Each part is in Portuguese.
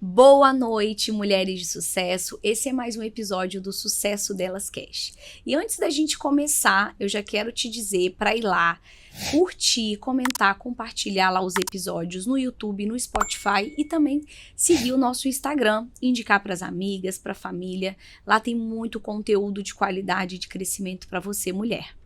Boa noite, mulheres de sucesso. Esse é mais um episódio do Sucesso Delas Cash. E antes da gente começar, eu já quero te dizer para ir lá, curtir, comentar, compartilhar lá os episódios no YouTube, no Spotify e também seguir o nosso Instagram, indicar para as amigas, para a família. Lá tem muito conteúdo de qualidade e de crescimento para você, mulher.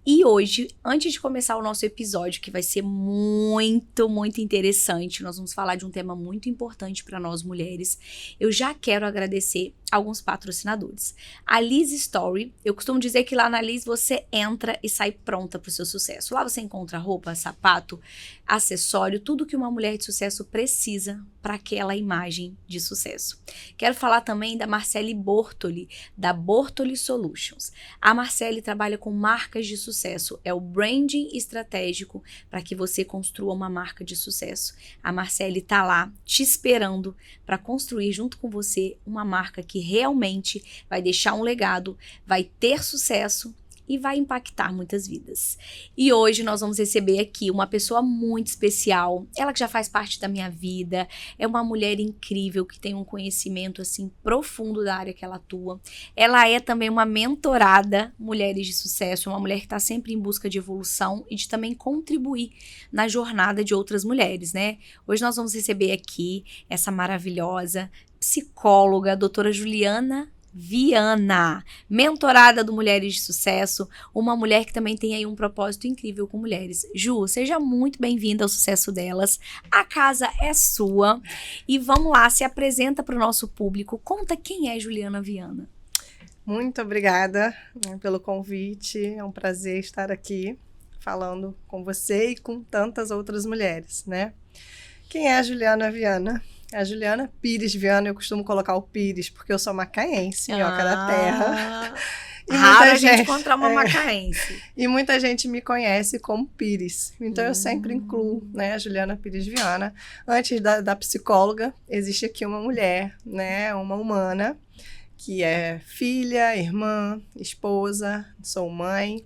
E hoje, antes de começar o nosso episódio, que vai ser muito interessante, nós vamos falar de um tema muito importante para nós mulheres, eu já quero agradecer alguns patrocinadores. A Liz Story, eu costumo dizer que lá na Liz você entra e sai pronta para o seu sucesso. Lá você encontra roupa, sapato, acessório, tudo que uma mulher de sucesso precisa para aquela imagem de sucesso. Quero falar também da Marcele Bortoli, da Bortoli Solutions. A Marcele trabalha com marcas de sucesso, é o branding estratégico para que você construa uma marca de sucesso. A Marcele está lá te esperando para construir junto com você uma marca que realmente vai deixar um legado, vai ter sucesso e vai impactar muitas vidas. E hoje nós vamos receber aqui uma pessoa muito especial, ela que já faz parte da minha vida, é uma mulher incrível que tem um conhecimento assim profundo da área que ela atua. Ela é também uma mentorada Mulheres de Sucesso, uma mulher que está sempre em busca de evolução e de também contribuir na jornada de outras mulheres, né? Hoje nós vamos receber aqui essa maravilhosa psicóloga, a doutora Juliana Viana, mentorada do Mulheres de Sucesso, uma mulher que também tem aí um propósito incrível com mulheres. Ju, seja muito bem-vinda ao Sucesso Delas, a casa é sua e vamos lá, se apresenta para o nosso público, conta quem é Juliana Viana. Muito obrigada, né, pelo convite, é um prazer estar aqui falando com você e com tantas outras mulheres, né? Quem é a Juliana Viana? A Juliana Pires Viana, eu costumo colocar o Pires, porque eu sou macaense, minhoca da terra. E raro a gente encontrar uma macaense. E muita gente me conhece como Pires. Então eu sempre incluo, né, a Juliana Pires Viana. Antes da psicóloga, existe aqui uma mulher, né, uma humana, que é filha, irmã, esposa, sou mãe,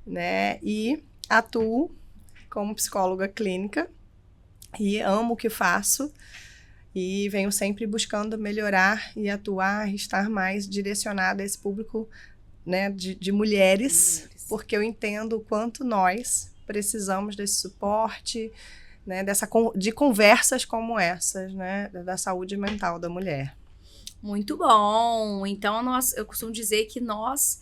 né, e atuo como psicóloga clínica e amo o que faço. E venho sempre buscando melhorar e atuar, estar mais direcionada a esse público, né, de mulheres, porque eu entendo o quanto nós precisamos desse suporte, né, de conversas como essas, né, da saúde mental da mulher. Muito bom! Então, eu costumo dizer que nós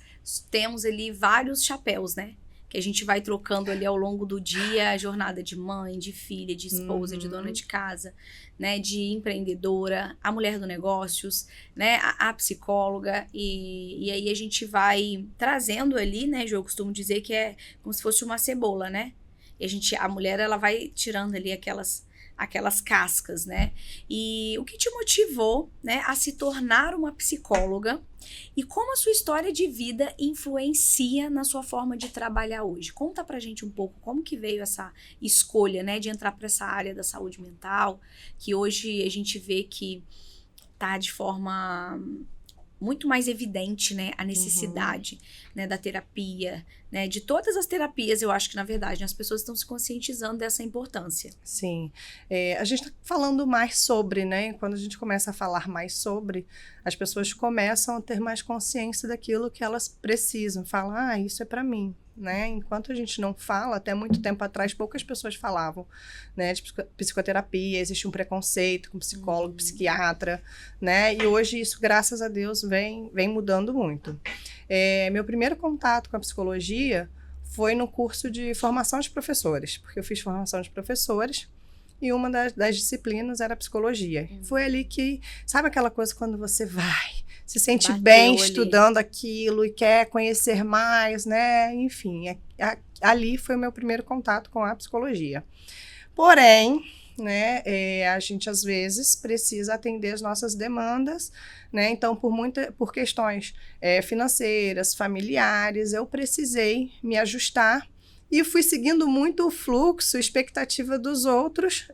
temos ali vários chapéus, né? Que a gente vai trocando ali ao longo do dia, a jornada de mãe, de filha, de esposa, de dona de casa, né, de empreendedora, a mulher do negócios, né, a psicóloga, e aí a gente vai trazendo ali, né, eu costumo dizer que é como se fosse uma cebola, né, e a mulher, ela vai tirando ali aquelas cascas, né? E o que te motivou, né, a se tornar uma psicóloga e como a sua história de vida influencia na sua forma de trabalhar hoje? Conta pra gente um pouco como que veio essa escolha, né, de entrar para essa área da saúde mental, que hoje a gente vê que tá de forma muito mais evidente, né, a necessidade, né, da terapia, né, de todas as terapias, eu acho que, na verdade, as pessoas estão se conscientizando dessa importância. Sim, a gente está falando mais sobre, né, quando a gente começa a falar mais sobre, as pessoas começam a ter mais consciência daquilo que elas precisam, falar, isso é para mim, né, enquanto a gente não fala, até muito tempo atrás, poucas pessoas falavam, né, de psicoterapia, existe um preconceito com psicólogo, psiquiatra, né, e hoje isso, graças a Deus, vem mudando muito. Meu primeiro contato com a psicologia foi no curso de formação de professores, porque eu fiz formação de professores e uma das disciplinas era psicologia. Foi ali que, sabe aquela coisa quando você vai, se sente Bateu bem ali, estudando aquilo e quer conhecer mais, né? Enfim, ali foi o meu primeiro contato com a psicologia. Porém, né, a gente às vezes precisa atender as nossas demandas, né? Então, por questões financeiras, familiares, eu precisei me ajustar E fui seguindo muito o fluxo, expectativa dos outros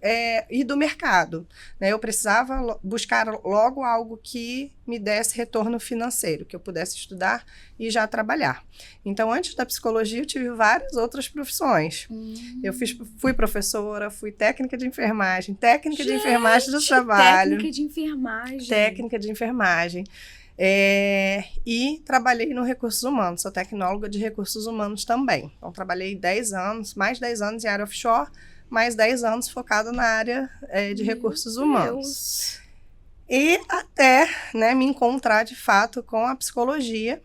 e do mercado, né? Eu precisava buscar logo algo que me desse retorno financeiro, que eu pudesse estudar e já trabalhar. Então, antes da psicologia, eu tive várias outras profissões. Eu fui professora, fui técnica de enfermagem, técnica de enfermagem do trabalho. Técnica de enfermagem. Técnica de enfermagem. E trabalhei no recursos humanos, sou tecnóloga de recursos humanos também. Então, trabalhei 10 anos, mais 10 anos em área offshore, mais 10 anos focada na área de recursos humanos. E até, né, me encontrar de fato com a psicologia.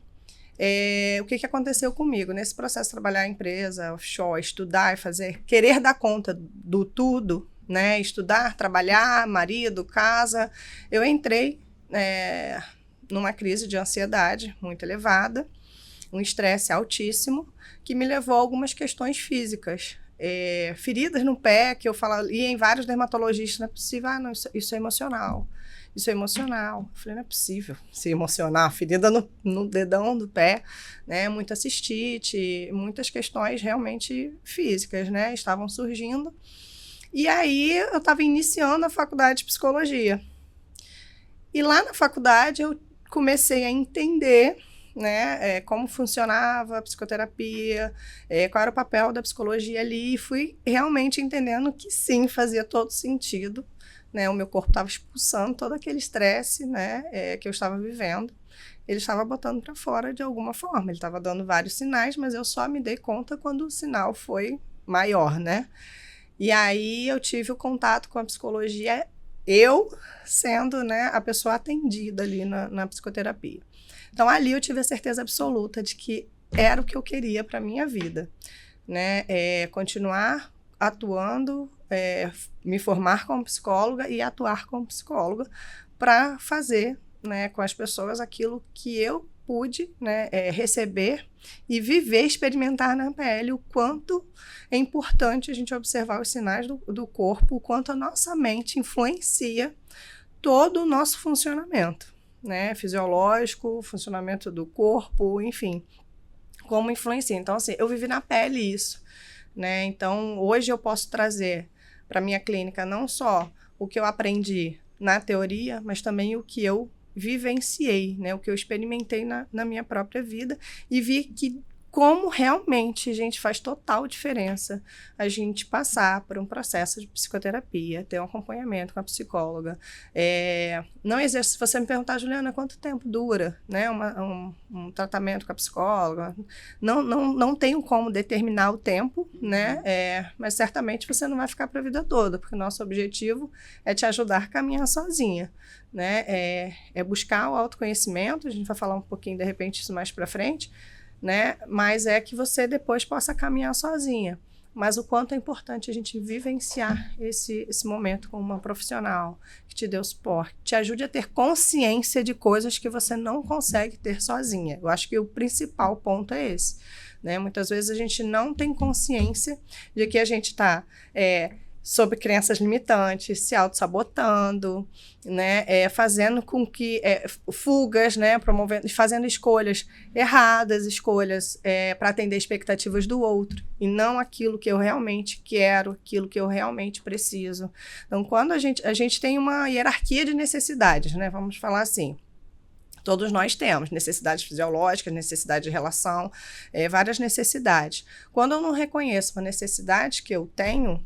O que aconteceu comigo? Nesse processo de trabalhar em empresa, offshore, estudar e fazer, querer dar conta do tudo, né, estudar, trabalhar, marido, casa, eu entrei numa crise de ansiedade muito elevada, um estresse altíssimo, que me levou a algumas questões físicas. Feridas no pé, que eu ia em vários dermatologistas, não é possível, não, isso é emocional. Isso é emocional. Eu falei, não é possível ser emocional. Ferida no dedão do pé, né? Muita cistite, muitas questões realmente físicas, né? Estavam surgindo. E aí, eu estava iniciando a faculdade de psicologia. E lá na faculdade, eu comecei a entender, né, como funcionava a psicoterapia, qual era o papel da psicologia ali, e fui realmente entendendo que sim, fazia todo sentido, né, o meu corpo estava expulsando todo aquele estresse, né, que eu estava vivendo, ele estava botando para fora de alguma forma, ele estava dando vários sinais, mas eu só me dei conta quando o sinal foi maior, né, e aí eu tive o contato com a psicologia, eu sendo, né, a pessoa atendida ali na psicoterapia. Então, ali eu tive a certeza absoluta de que era o que eu queria para a minha vida, né? Continuar atuando, me formar como psicóloga e atuar como psicóloga para fazer, né, com as pessoas aquilo que eu pude, né, receber e viver, experimentar na pele o quanto é importante a gente observar os sinais do corpo, o quanto a nossa mente influencia todo o nosso funcionamento, né, fisiológico, funcionamento do corpo, enfim, como influencia. Então, assim, eu vivi na pele isso, né, então hoje eu posso trazer para minha clínica não só o que eu aprendi na teoria, mas também o que eu vivenciei, né, o que eu experimentei na minha própria vida e vi que como realmente, gente, faz total diferença a gente passar por um processo de psicoterapia, ter um acompanhamento com a psicóloga. Não existe, se você me perguntar, Juliana, quanto tempo dura, né, um tratamento com a psicóloga, não tenho como determinar o tempo, né, mas certamente você não vai ficar para a vida toda, porque o nosso objetivo é te ajudar a caminhar sozinha, né, é buscar o autoconhecimento, a gente vai falar um pouquinho, de repente, isso mais para frente, né? Mas é que você depois possa caminhar sozinha. Mas o quanto é importante a gente vivenciar esse momento com uma profissional que te dê o suporte, te ajude a ter consciência de coisas que você não consegue ter sozinha. Eu acho que o principal ponto é esse, né? Muitas vezes a gente não tem consciência de que a gente está sob crenças limitantes, se auto-sabotando, né, fazendo com que fugas, né, promovendo, fazendo escolhas erradas, escolhas para atender expectativas do outro e não aquilo que eu realmente quero, aquilo que eu realmente preciso. Então, quando a gente tem uma hierarquia de necessidades, né, vamos falar assim. Todos nós temos necessidades fisiológicas, necessidade de relação, várias necessidades. Quando eu não reconheço a necessidade que eu tenho,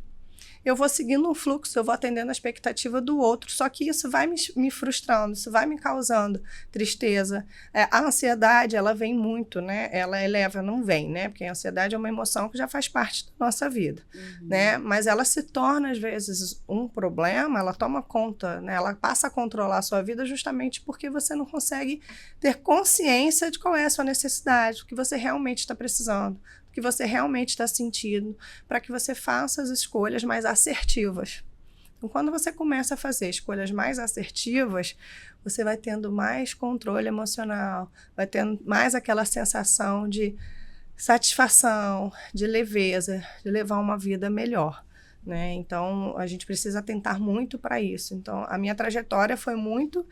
eu vou seguindo um fluxo, eu vou atendendo a expectativa do outro, só que isso vai me frustrando, isso vai me causando tristeza. A ansiedade, ela vem muito, né? Ela eleva, não vem, né? Porque a ansiedade é uma emoção que já faz parte da nossa vida, né? Mas ela se torna, às vezes, um problema, ela toma conta, né? Ela passa a controlar a sua vida justamente porque você não consegue ter consciência de qual é a sua necessidade, o que você realmente está precisando, que você realmente está sentindo, para que você faça as escolhas mais assertivas. Então, quando você começa a fazer escolhas mais assertivas, você vai tendo mais controle emocional, vai tendo mais aquela sensação de satisfação, de leveza, de levar uma vida melhor, né? Então, a gente precisa atentar muito para isso. Então, a minha trajetória foi muito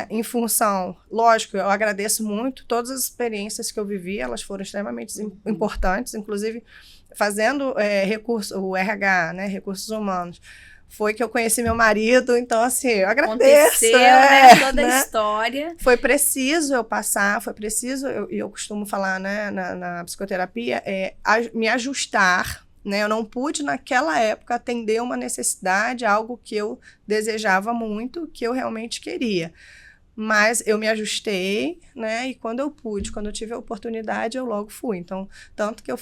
em função... Lógico, eu agradeço muito todas as experiências que eu vivi, elas foram extremamente importantes, inclusive fazendo o RH, né? Recursos humanos. Foi que eu conheci meu marido, então, assim, eu agradeço. Aconteceu, né? Toda a história. Foi preciso eu passar, foi preciso, eu costumo falar, né, na psicoterapia, me ajustar, né? Eu não pude, naquela época, atender uma necessidade, algo que eu desejava muito, que eu realmente queria. Mas eu me ajustei, né? E quando eu pude, quando eu tive a oportunidade, eu logo fui. Então, tanto que eu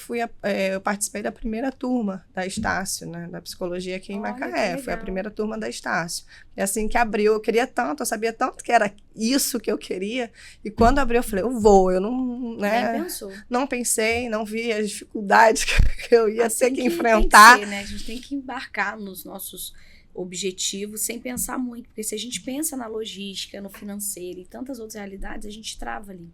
participei da primeira turma da Estácio, né? Da psicologia aqui em Macaé. Foi a primeira turma da Estácio. E assim que abriu, eu queria tanto, eu sabia tanto que era isso que eu queria. E quando abriu, eu falei, eu vou. Eu não, né? Nem pensou. Não pensei, não vi as dificuldades que eu ia ter que Tem enfrentar. que ser, né? A gente tem que embarcar nos nossos objetivo sem pensar muito, porque se a gente pensa na logística, no financeiro e tantas outras realidades, a gente trava ali.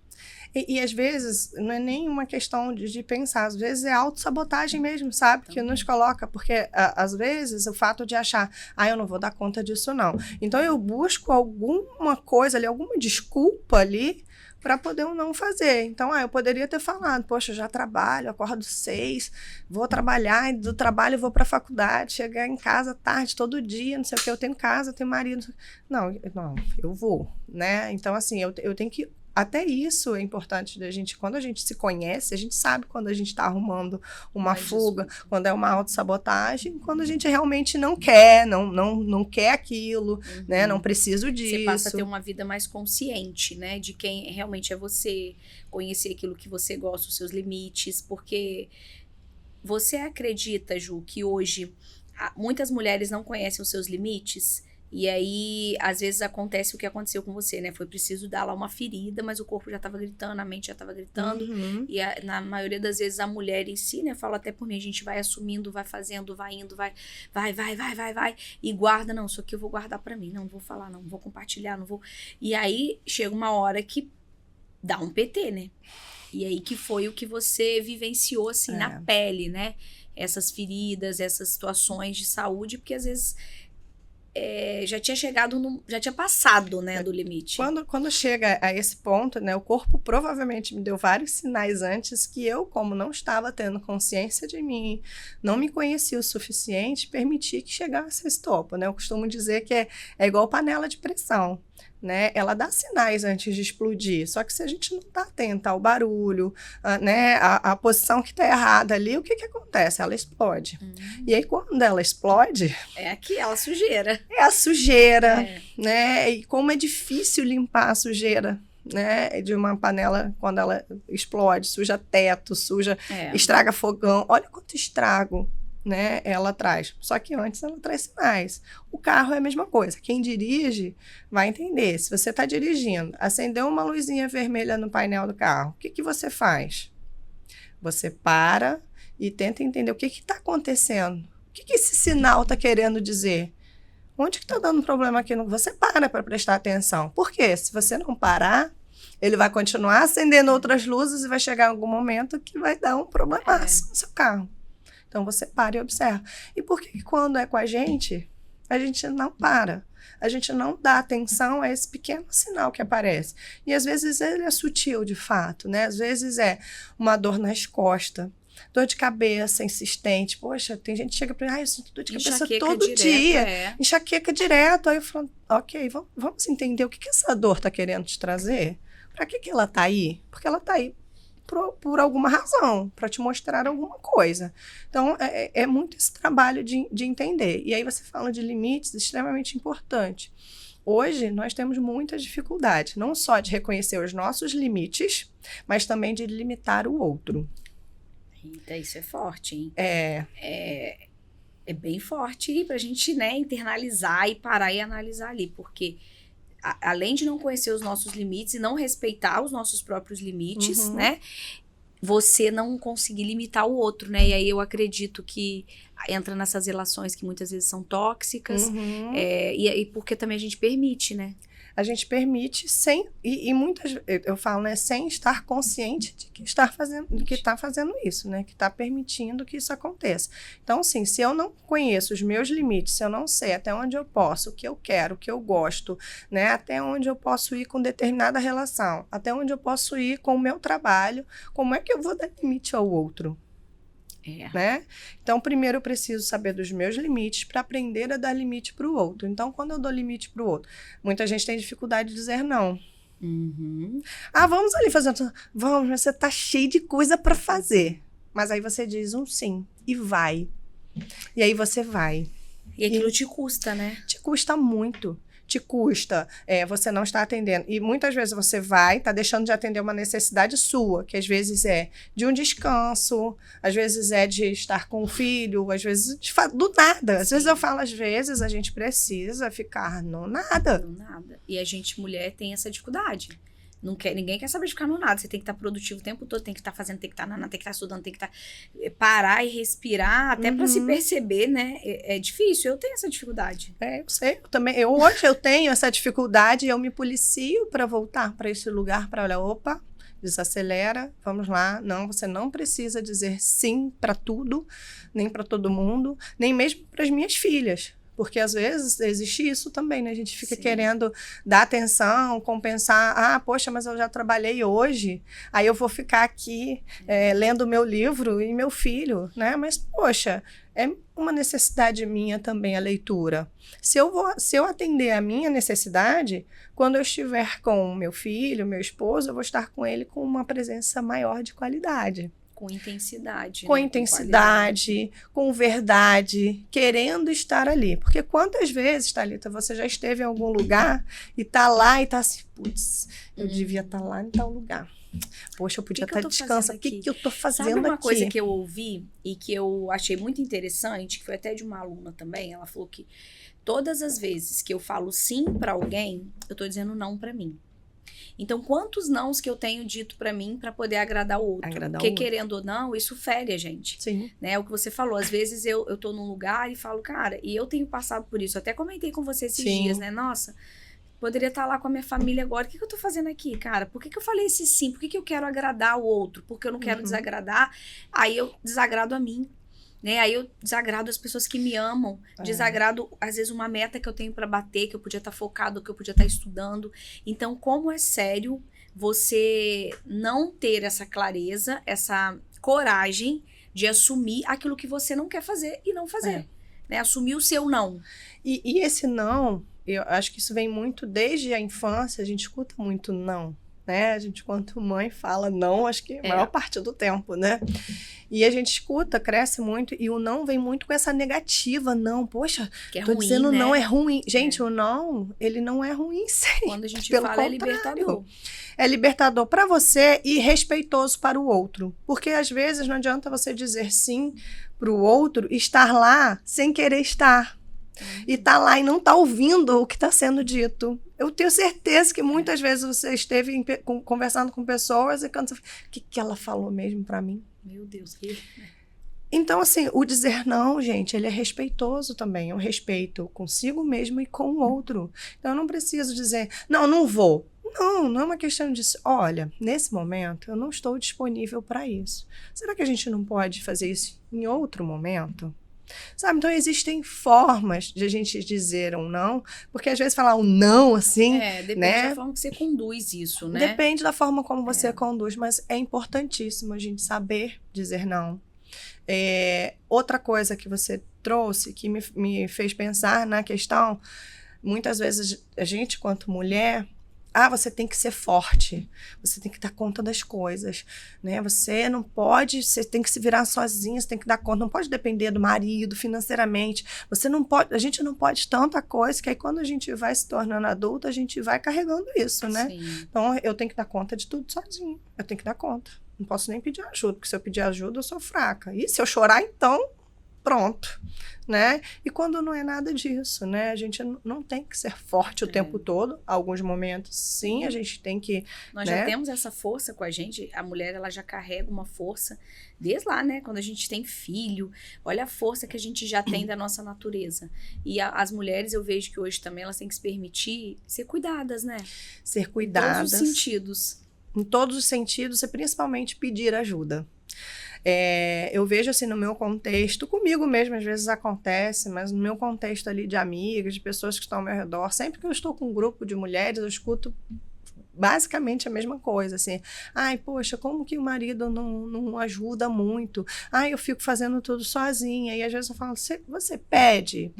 E às vezes não é nem uma questão de pensar, às vezes é autossabotagem mesmo, sabe? Que nos coloca, porque às vezes o fato de achar, eu não vou dar conta disso não. Então eu busco alguma coisa ali, alguma desculpa ali para poder não fazer. Então, eu poderia ter falado, poxa, eu já trabalho, acordo 6, vou trabalhar, e do trabalho eu vou para a faculdade, chegar em casa tarde, todo dia, não sei o que, eu tenho casa, eu tenho marido. Não, eu vou, né? Então, assim, eu tenho que... Até isso é importante da gente, quando a gente se conhece, a gente sabe quando a gente está arrumando uma fuga, quando é uma autossabotagem, quando a gente realmente não quer, não quer aquilo, né? Não preciso disso. Você passa a ter uma vida mais consciente, né? De quem realmente é você, conhecer aquilo que você gosta, os seus limites, porque você acredita, Ju, que hoje muitas mulheres não conhecem os seus limites? E aí, às vezes, acontece o que aconteceu com você, né? Foi preciso dar lá uma ferida, mas o corpo já estava gritando, a mente já estava gritando. E na maioria das vezes, a mulher em si, né? Fala até por mim, a gente vai assumindo, vai fazendo, vai indo, vai. E guarda, não, isso aqui eu vou guardar pra mim. Não vou falar, não vou compartilhar, não vou... E aí, chega uma hora que dá um PT, né? E aí que foi o que você vivenciou, assim, na pele, né? Essas feridas, essas situações de saúde, porque às vezes... já tinha passado, né, do limite. Quando chega a esse ponto, né, o corpo provavelmente me deu vários sinais antes que eu, como não estava tendo consciência de mim, não me conhecia o suficiente, permiti que chegasse a esse topo, né? Eu costumo dizer que é igual panela de pressão, né? Ela dá sinais antes de explodir, só que se a gente não está atenta ao barulho, né, a posição que está errada ali, o que acontece? Ela explode. E aí, quando ela explode... É aquela sujeira. É a sujeira, né? E como é difícil limpar a sujeira, né? De uma panela quando ela explode, suja teto, estraga fogão. Olha quanto estrago, né, ela traz. Só que antes ela traz sinais. O carro é a mesma coisa. Quem dirige vai entender. Se você está dirigindo, acendeu uma luzinha vermelha no painel do carro, o que você faz? Você para e tenta entender o que está acontecendo. O que esse sinal está querendo dizer? Onde que está dando problema aqui? Você para prestar atenção. Por quê? Se você não parar, ele vai continuar acendendo outras luzes e vai chegar algum momento que vai dar um problemaço no seu carro. Então, você para e observa. E por que quando é com a gente não para? A gente não dá atenção a esse pequeno sinal que aparece. E, às vezes, ele é sutil, de fato, né? Às vezes, é uma dor nas costas, dor de cabeça insistente. Poxa, tem gente que chega para mim, eu sinto dor de cabeça todo dia. Enxaqueca direto. Aí eu falo, ok, vamos entender o que essa dor está querendo te trazer? Para que ela está aí? Porque ela está aí por alguma razão, para te mostrar alguma coisa. Então, é muito esse trabalho de entender. E aí você fala de limites extremamente importante. Hoje, nós temos muita dificuldade, não só de reconhecer os nossos limites, mas também de limitar o outro. Eita, isso é forte, hein? É bem forte pra gente, né, internalizar e parar e analisar ali, porque além de não conhecer os nossos limites e não respeitar os nossos próprios limites, né, você não conseguir limitar o outro, né, e aí eu acredito que entra nessas relações que muitas vezes são tóxicas, e porque também a gente permite, né. a gente permite e muitas, eu falo, né, sem estar consciente de que está fazendo isso, né, que está permitindo que isso aconteça. Então, assim, se eu não conheço os meus limites, se eu não sei até onde eu posso, o que eu quero, o que eu gosto, né, até onde eu posso ir com determinada relação, até onde eu posso ir com o meu trabalho, como é que eu vou dar limite ao outro? Né? Então, primeiro eu preciso saber dos meus limites para aprender a dar limite para o outro. Então, quando eu dou limite para o outro, muita gente tem dificuldade de dizer não. Vamos ali fazer. Vamos, mas você tá cheio de coisa para fazer. Mas aí você diz um sim e vai. E aí você vai. E aquilo te custa, né? Te custa muito. Te custa, você não está atendendo. E muitas vezes você tá deixando de atender uma necessidade sua, que às vezes é de um descanso, às vezes é de estar com o filho, às vezes do nada. Às vezes eu falo, às vezes a gente precisa ficar no nada. No nada. E a gente, mulher, tem essa dificuldade. Ninguém quer saber de ficar no nada. Você tem que estar produtivo o tempo todo, tem que estar fazendo, tem que estar nanando, tem que estar estudando, tem que estar parar e respirar, até para se perceber, né? É difícil, eu tenho essa dificuldade. Eu sei, hoje eu tenho essa dificuldade e eu me policio para voltar para esse lugar, para olhar, opa, desacelera, vamos lá. Não, você não precisa dizer sim para tudo, nem para todo mundo, nem mesmo para as minhas filhas. Porque, às vezes, existe isso também, né? A gente fica querendo dar atenção, compensar. Poxa, mas eu já trabalhei hoje, aí eu vou ficar aqui lendo meu livro e meu filho, né? Mas, poxa, é uma necessidade minha também a leitura. Se eu atender a minha necessidade, quando eu estiver com meu filho, meu esposo, eu vou estar com ele com uma presença maior de qualidade. Com intensidade. Com intensidade, com verdade, querendo estar ali. Porque quantas vezes, Thalita, você já esteve em algum lugar e tá lá e tá assim, putz, eu devia estar lá em tal lugar. Poxa, eu podia estar descansando. O que eu tô fazendo aqui? Sabe uma coisa que eu ouvi e que eu achei muito interessante, que foi até de uma aluna também, ela falou que todas as vezes que eu falo sim pra alguém, eu tô dizendo não pra mim. Então, quantos nãos que eu tenho dito pra mim pra poder agradar o outro? Porque, querendo ou não, isso fere a gente. Sim. Né? O que você falou, às vezes eu tô num lugar e falo, cara, e eu tenho passado por isso. Eu até comentei com você esses dias, né? Nossa, poderia estar lá com a minha família agora. O que eu tô fazendo aqui, cara? Por que eu falei esse sim? Por que eu quero agradar o outro? Porque eu não quero desagradar. Aí eu desagrado a mim. Né? Aí eu desagrado as pessoas que me amam, desagrado, às vezes, uma meta que eu tenho pra bater, que eu podia estar focado, que eu podia estar estudando. Então, como é sério você não ter essa clareza, essa coragem de assumir aquilo que você não quer fazer e não fazer. Né? Assumir o seu não. E esse não, eu acho que isso vem muito desde a infância, a gente escuta muito não. Né? A gente, quanto mãe, fala não, acho que a maior parte do tempo, né? E a gente escuta, cresce muito, e o não vem muito com essa negativa, não, poxa, que é tô ruim, dizendo né? não é ruim. Gente, o não, ele não é ruim, sim. Quando a gente Pelo fala, contrário, é libertador. É libertador para você e respeitoso para o outro. Porque, às vezes, não adianta você dizer sim para o outro e estar lá sem querer estar. E tá lá e não tá ouvindo o que está sendo dito. Eu tenho certeza que muitas vezes você esteve conversando com pessoas e quando você fala, o que ela falou mesmo para mim? Meu Deus. Então, assim, o dizer não, gente, ele é respeitoso também. É um respeito consigo mesmo e com o outro. Então, eu não preciso dizer, não vou. Não é uma questão de, olha, nesse momento eu não estou disponível para isso. Será que a gente não pode fazer isso em outro momento? Sabe, então existem formas de a gente dizer um não, porque às vezes falar um não, assim, depende né? da forma que você conduz isso, né? Depende da forma como você conduz, mas é importantíssimo a gente saber dizer não. Outra coisa que você trouxe, que me fez pensar na questão, muitas vezes a gente, quanto mulher, você tem que ser forte, você tem que dar conta das coisas, né? Você tem que se virar sozinha, você tem que dar conta, não pode depender do marido financeiramente, a gente não pode tanta coisa, que aí quando a gente vai se tornando adulta, a gente vai carregando isso, né? Sim. Então, eu tenho que dar conta de tudo sozinha, eu tenho que dar conta, não posso nem pedir ajuda, porque se eu pedir ajuda, eu sou fraca, e se eu chorar, então, pronto, né? E quando não é nada disso, né? A gente não tem que ser forte o tempo todo. Alguns momentos, sim, a gente tem que... Nós já temos essa força com a gente. A mulher, ela já carrega uma força desde lá, né? Quando a gente tem filho. Olha a força que a gente já tem da nossa natureza. E as mulheres, eu vejo que hoje também, elas têm que se permitir ser cuidadas, né? Ser cuidadas. Em todos os sentidos. Em todos os sentidos, e principalmente pedir ajuda. Eu vejo assim no meu contexto, comigo mesmo às vezes acontece, mas no meu contexto ali de amigas, de pessoas que estão ao meu redor, sempre que eu estou com um grupo de mulheres, eu escuto basicamente a mesma coisa, assim, ai, poxa, como que o marido não ajuda muito? Ai, eu fico fazendo tudo sozinha, e às vezes eu falo, você pede?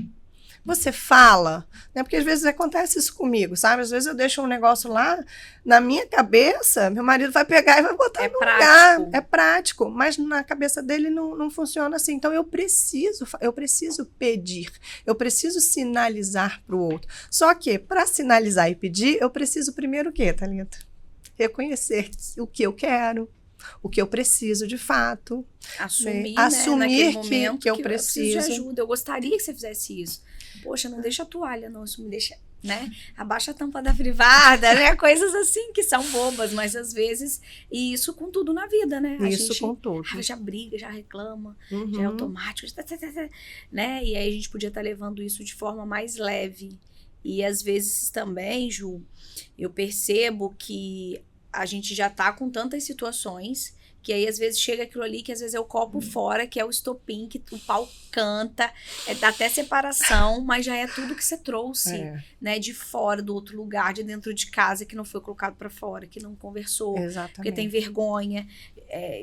Você fala, né? Porque às vezes acontece isso comigo, sabe? Às vezes eu deixo um negócio lá na minha cabeça, meu marido vai pegar e vai botar no lugar. É prático, mas na cabeça dele não funciona assim. Então eu preciso pedir, eu preciso sinalizar para o outro. Só que para sinalizar e pedir, eu preciso primeiro o quê, Thalita? Reconhecer o que eu quero, o que eu preciso de fato. Assumir, né? Assumir momento que eu preciso de ajuda. Eu gostaria que você fizesse isso. Poxa, não deixa a toalha, não, isso me deixa, né? Abaixa a tampa da privada, né? Coisas assim que são bobas, mas às vezes, e isso com tudo na vida, né? A gente com tudo. Já briga, já reclama, já é automático, né? E aí a gente podia estar levando isso de forma mais leve. E às vezes também, Ju, eu percebo que a gente já tá com tantas situações que aí às vezes chega aquilo ali que às vezes é o copo fora, que é o estopim, que o pau canta, dá até separação, mas já é tudo que você trouxe, né, de fora, do outro lugar, de dentro de casa, que não foi colocado pra fora, que não conversou, porque tem vergonha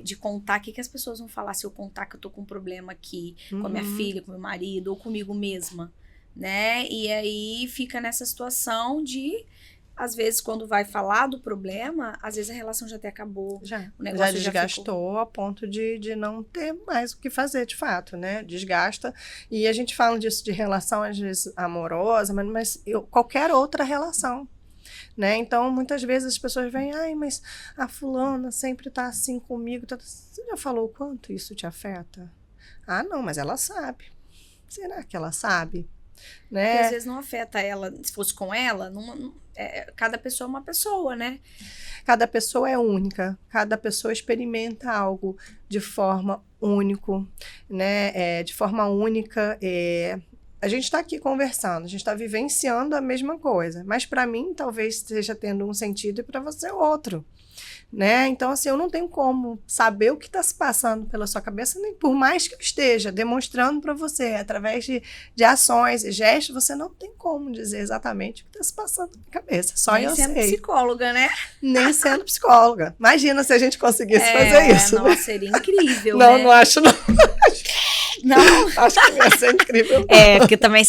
de contar. O que as pessoas vão falar se eu contar que eu tô com um problema aqui, com a minha filha, com meu marido, ou comigo mesma, né? E aí fica nessa situação de... Às vezes, quando vai falar do problema, às vezes a relação já até acabou. O negócio já desgastou a ponto de não ter mais o que fazer, de fato, né? Desgasta. E a gente fala disso de relação, às vezes, amorosa, mas qualquer outra relação, né? Então, muitas vezes as pessoas vêm, ai, mas a fulana sempre tá assim comigo. Você já falou o quanto isso te afeta? Ah, não, mas ela sabe. Será que ela sabe? Né? Porque às vezes não afeta ela, se fosse com ela, cada pessoa é uma pessoa, né? Cada pessoa é única, cada pessoa experimenta algo de forma única, né? De forma única. A gente está aqui conversando, a gente está vivenciando a mesma coisa, mas para mim talvez esteja tendo um sentido e para você outro. Né? Então, assim, eu não tenho como saber o que está se passando pela sua cabeça, nem por mais que eu esteja demonstrando para você, através de ações e gestos, você não tem como dizer exatamente o que está se passando na cabeça. Só eu sei. Nem sendo psicóloga, né? Nem sendo psicóloga. Imagina se a gente conseguisse fazer isso. Nossa, né? Seria incrível, não, né? Não acho, não. Não. Acho que ia ser incrível. Porque também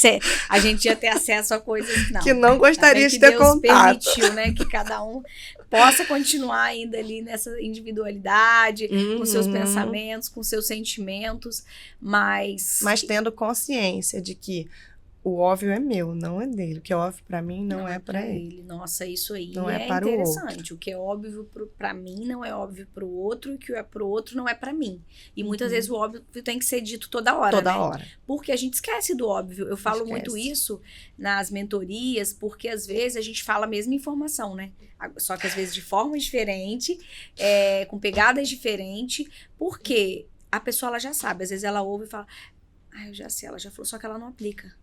a gente ia ter acesso a coisas que não gostaria de ter Deus contato. Permitiu, né, que cada um possa continuar ainda ali nessa individualidade, com seus pensamentos, com seus sentimentos, mas tendo consciência de que o óbvio é meu, não é dele. O que é óbvio pra mim não é pra ele. Nossa, isso aí não é para interessante. O que é óbvio pra mim não é óbvio pro outro, e o que é pro outro não é pra mim. E muitas vezes o óbvio tem que ser dito toda hora, Toda né? hora. Porque a gente esquece do óbvio. Eu falo muito isso nas mentorias, porque às vezes a gente fala a mesma informação, né? Só que às vezes de forma diferente, com pegadas diferentes, porque a pessoa ela já sabe. Às vezes ela ouve e fala... eu já sei, ela já falou, só que ela não aplica.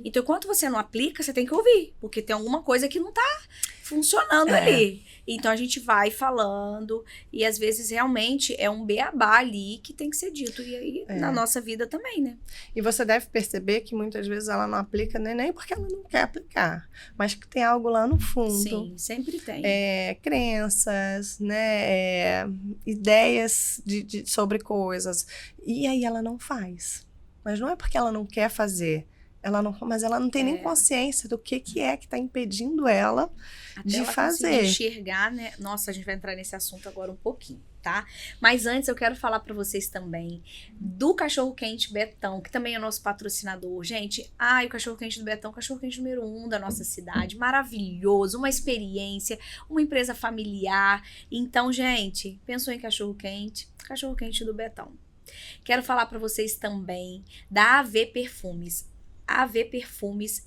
Então, enquanto você não aplica, você tem que ouvir, porque tem alguma coisa que não tá funcionando ali. Então, a gente vai falando, e às vezes, realmente, é um beabá ali que tem que ser dito, e aí, na nossa vida também, né? E você deve perceber que, muitas vezes, ela não aplica nem porque ela não quer aplicar, mas que tem algo lá no fundo. Sim, sempre tem. Crenças, né? Ideias sobre coisas, e aí ela não faz. Mas não é porque ela não quer fazer, mas ela não tem nem consciência do que é que está impedindo ela até de ela fazer. Enxergar, né? Nossa, a gente vai entrar nesse assunto agora um pouquinho, tá? Mas antes eu quero falar para vocês também do Cachorro Quente Betão, que também é nosso patrocinador. Gente, o Cachorro Quente do Betão, Cachorro Quente número 1 da nossa cidade, maravilhoso, uma experiência, uma empresa familiar. Então, gente, pensou em Cachorro Quente do Betão. Quero falar para vocês também da AV Perfumes. A AV Perfumes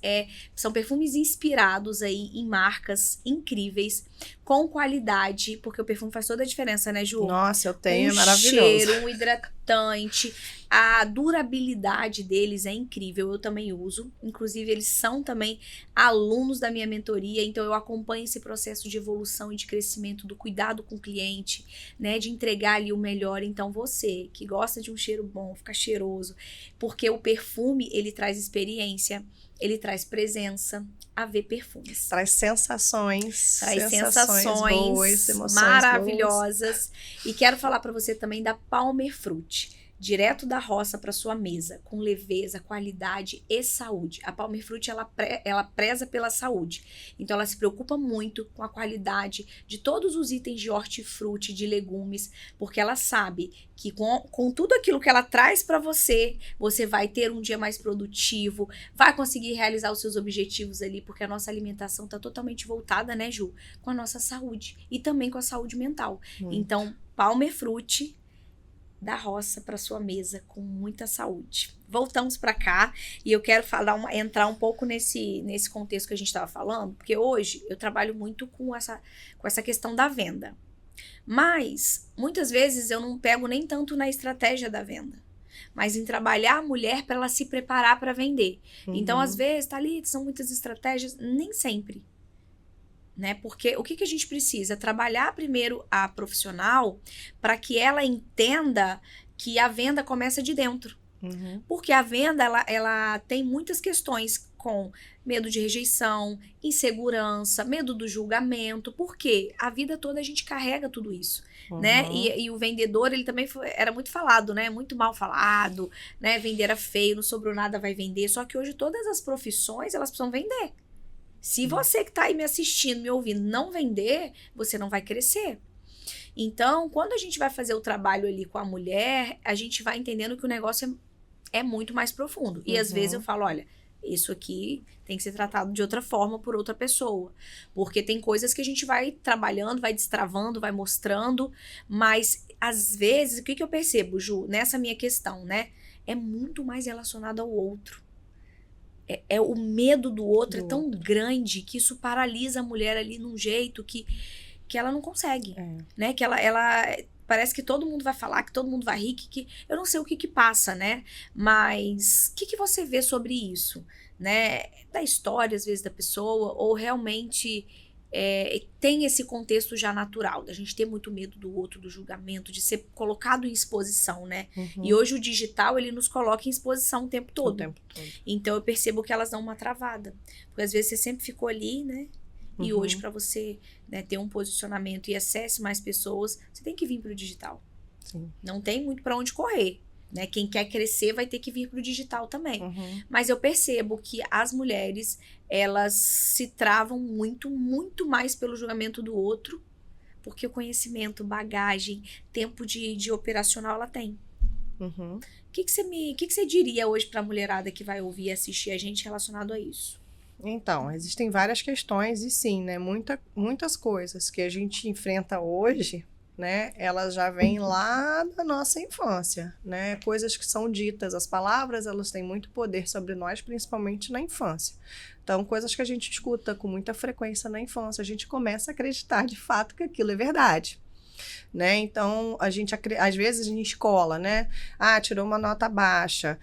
são perfumes inspirados aí em marcas incríveis, com qualidade, porque o perfume faz toda a diferença, né, Ju? Nossa, eu tenho, é Um maravilhoso. cheiro, um hidratante, a durabilidade deles é incrível, eu também uso. Inclusive, eles são também alunos da minha mentoria, então eu acompanho esse processo de evolução e de crescimento, do cuidado com o cliente, né, de entregar ali o melhor. Então, você que gosta de um cheiro bom, ficar cheiroso, porque o perfume, ele traz experiência, ele traz presença. AV Perfumes. Traz sensações. Traz sensações boas, emoções maravilhosas. Boas. E quero falar para você também da Palmer Fruit. Direto da roça para sua mesa, com leveza, qualidade e saúde. A Palmer Fruit, ela preza pela saúde. Então, ela se preocupa muito com a qualidade de todos os itens de hortifruti, de legumes, porque ela sabe que com tudo aquilo que ela traz para você, você vai ter um dia mais produtivo, vai conseguir realizar os seus objetivos ali, porque a nossa alimentação está totalmente voltada, né, Ju? Com a nossa saúde e também com a saúde mental. Então, Palmer Fruit, da roça para sua mesa com muita saúde. Voltamos para cá e eu quero entrar um pouco nesse contexto que a gente estava falando, porque hoje eu trabalho muito com essa questão da venda. Mas, muitas vezes, eu não pego nem tanto na estratégia da venda, mas em trabalhar a mulher para ela se preparar para vender. Então, às vezes, são muitas estratégias, nem sempre. Né? Porque o que a gente precisa? Trabalhar primeiro a profissional para que ela entenda que a venda começa de dentro. Porque a venda, ela tem muitas questões com medo de rejeição, insegurança, medo do julgamento. Porque a vida toda a gente carrega tudo isso, né? E o vendedor, ele também era muito falado, né? Muito mal falado, né? Vender era feio, não sobrou nada, vai vender. Só que hoje todas as profissões, elas precisam vender. Se você que está aí me assistindo, me ouvindo, não vender, você não vai crescer. Então, quando a gente vai fazer o trabalho ali com a mulher, a gente vai entendendo que o negócio é muito mais profundo. E às vezes eu falo, olha, isso aqui tem que ser tratado de outra forma por outra pessoa. Porque tem coisas que a gente vai trabalhando, vai destravando, vai mostrando. Mas, às vezes, o que eu percebo, Ju, nessa minha questão, né? É muito mais relacionado ao outro. O medo do outro é tão grande que isso paralisa a mulher ali num jeito que ela não consegue, né? Que ela parece que todo mundo vai falar, que todo mundo vai rir, que eu não sei o que passa, né? Mas o que você vê sobre isso, né? Da história, às vezes, da pessoa, ou realmente tem esse contexto já natural, da gente ter muito medo do outro, do julgamento, de ser colocado em exposição, né? E hoje o digital, ele nos coloca em exposição o tempo todo. Então, eu percebo que elas dão uma travada. Porque às vezes você sempre ficou ali, né? E hoje, para você, né, ter um posicionamento e acesse mais pessoas, você tem que vir para o digital. Sim. Não tem muito para onde correr. Né? Quem quer crescer vai ter que vir para o digital também. Mas eu percebo que as mulheres, elas se travam muito, muito mais pelo julgamento do outro, porque o conhecimento, bagagem, tempo de operacional ela tem. O que você diria hoje para a mulherada que vai ouvir e assistir a gente relacionado a isso? Então, existem várias questões e sim, né? Muitas coisas que a gente enfrenta hoje, né, elas já vêm lá da nossa infância, né, coisas que são ditas, as palavras, elas têm muito poder sobre nós, principalmente na infância. Então, coisas que a gente escuta com muita frequência na infância, a gente começa a acreditar de fato que aquilo é verdade. Né? Então, às vezes a gente cola, né? Tirou uma nota baixa.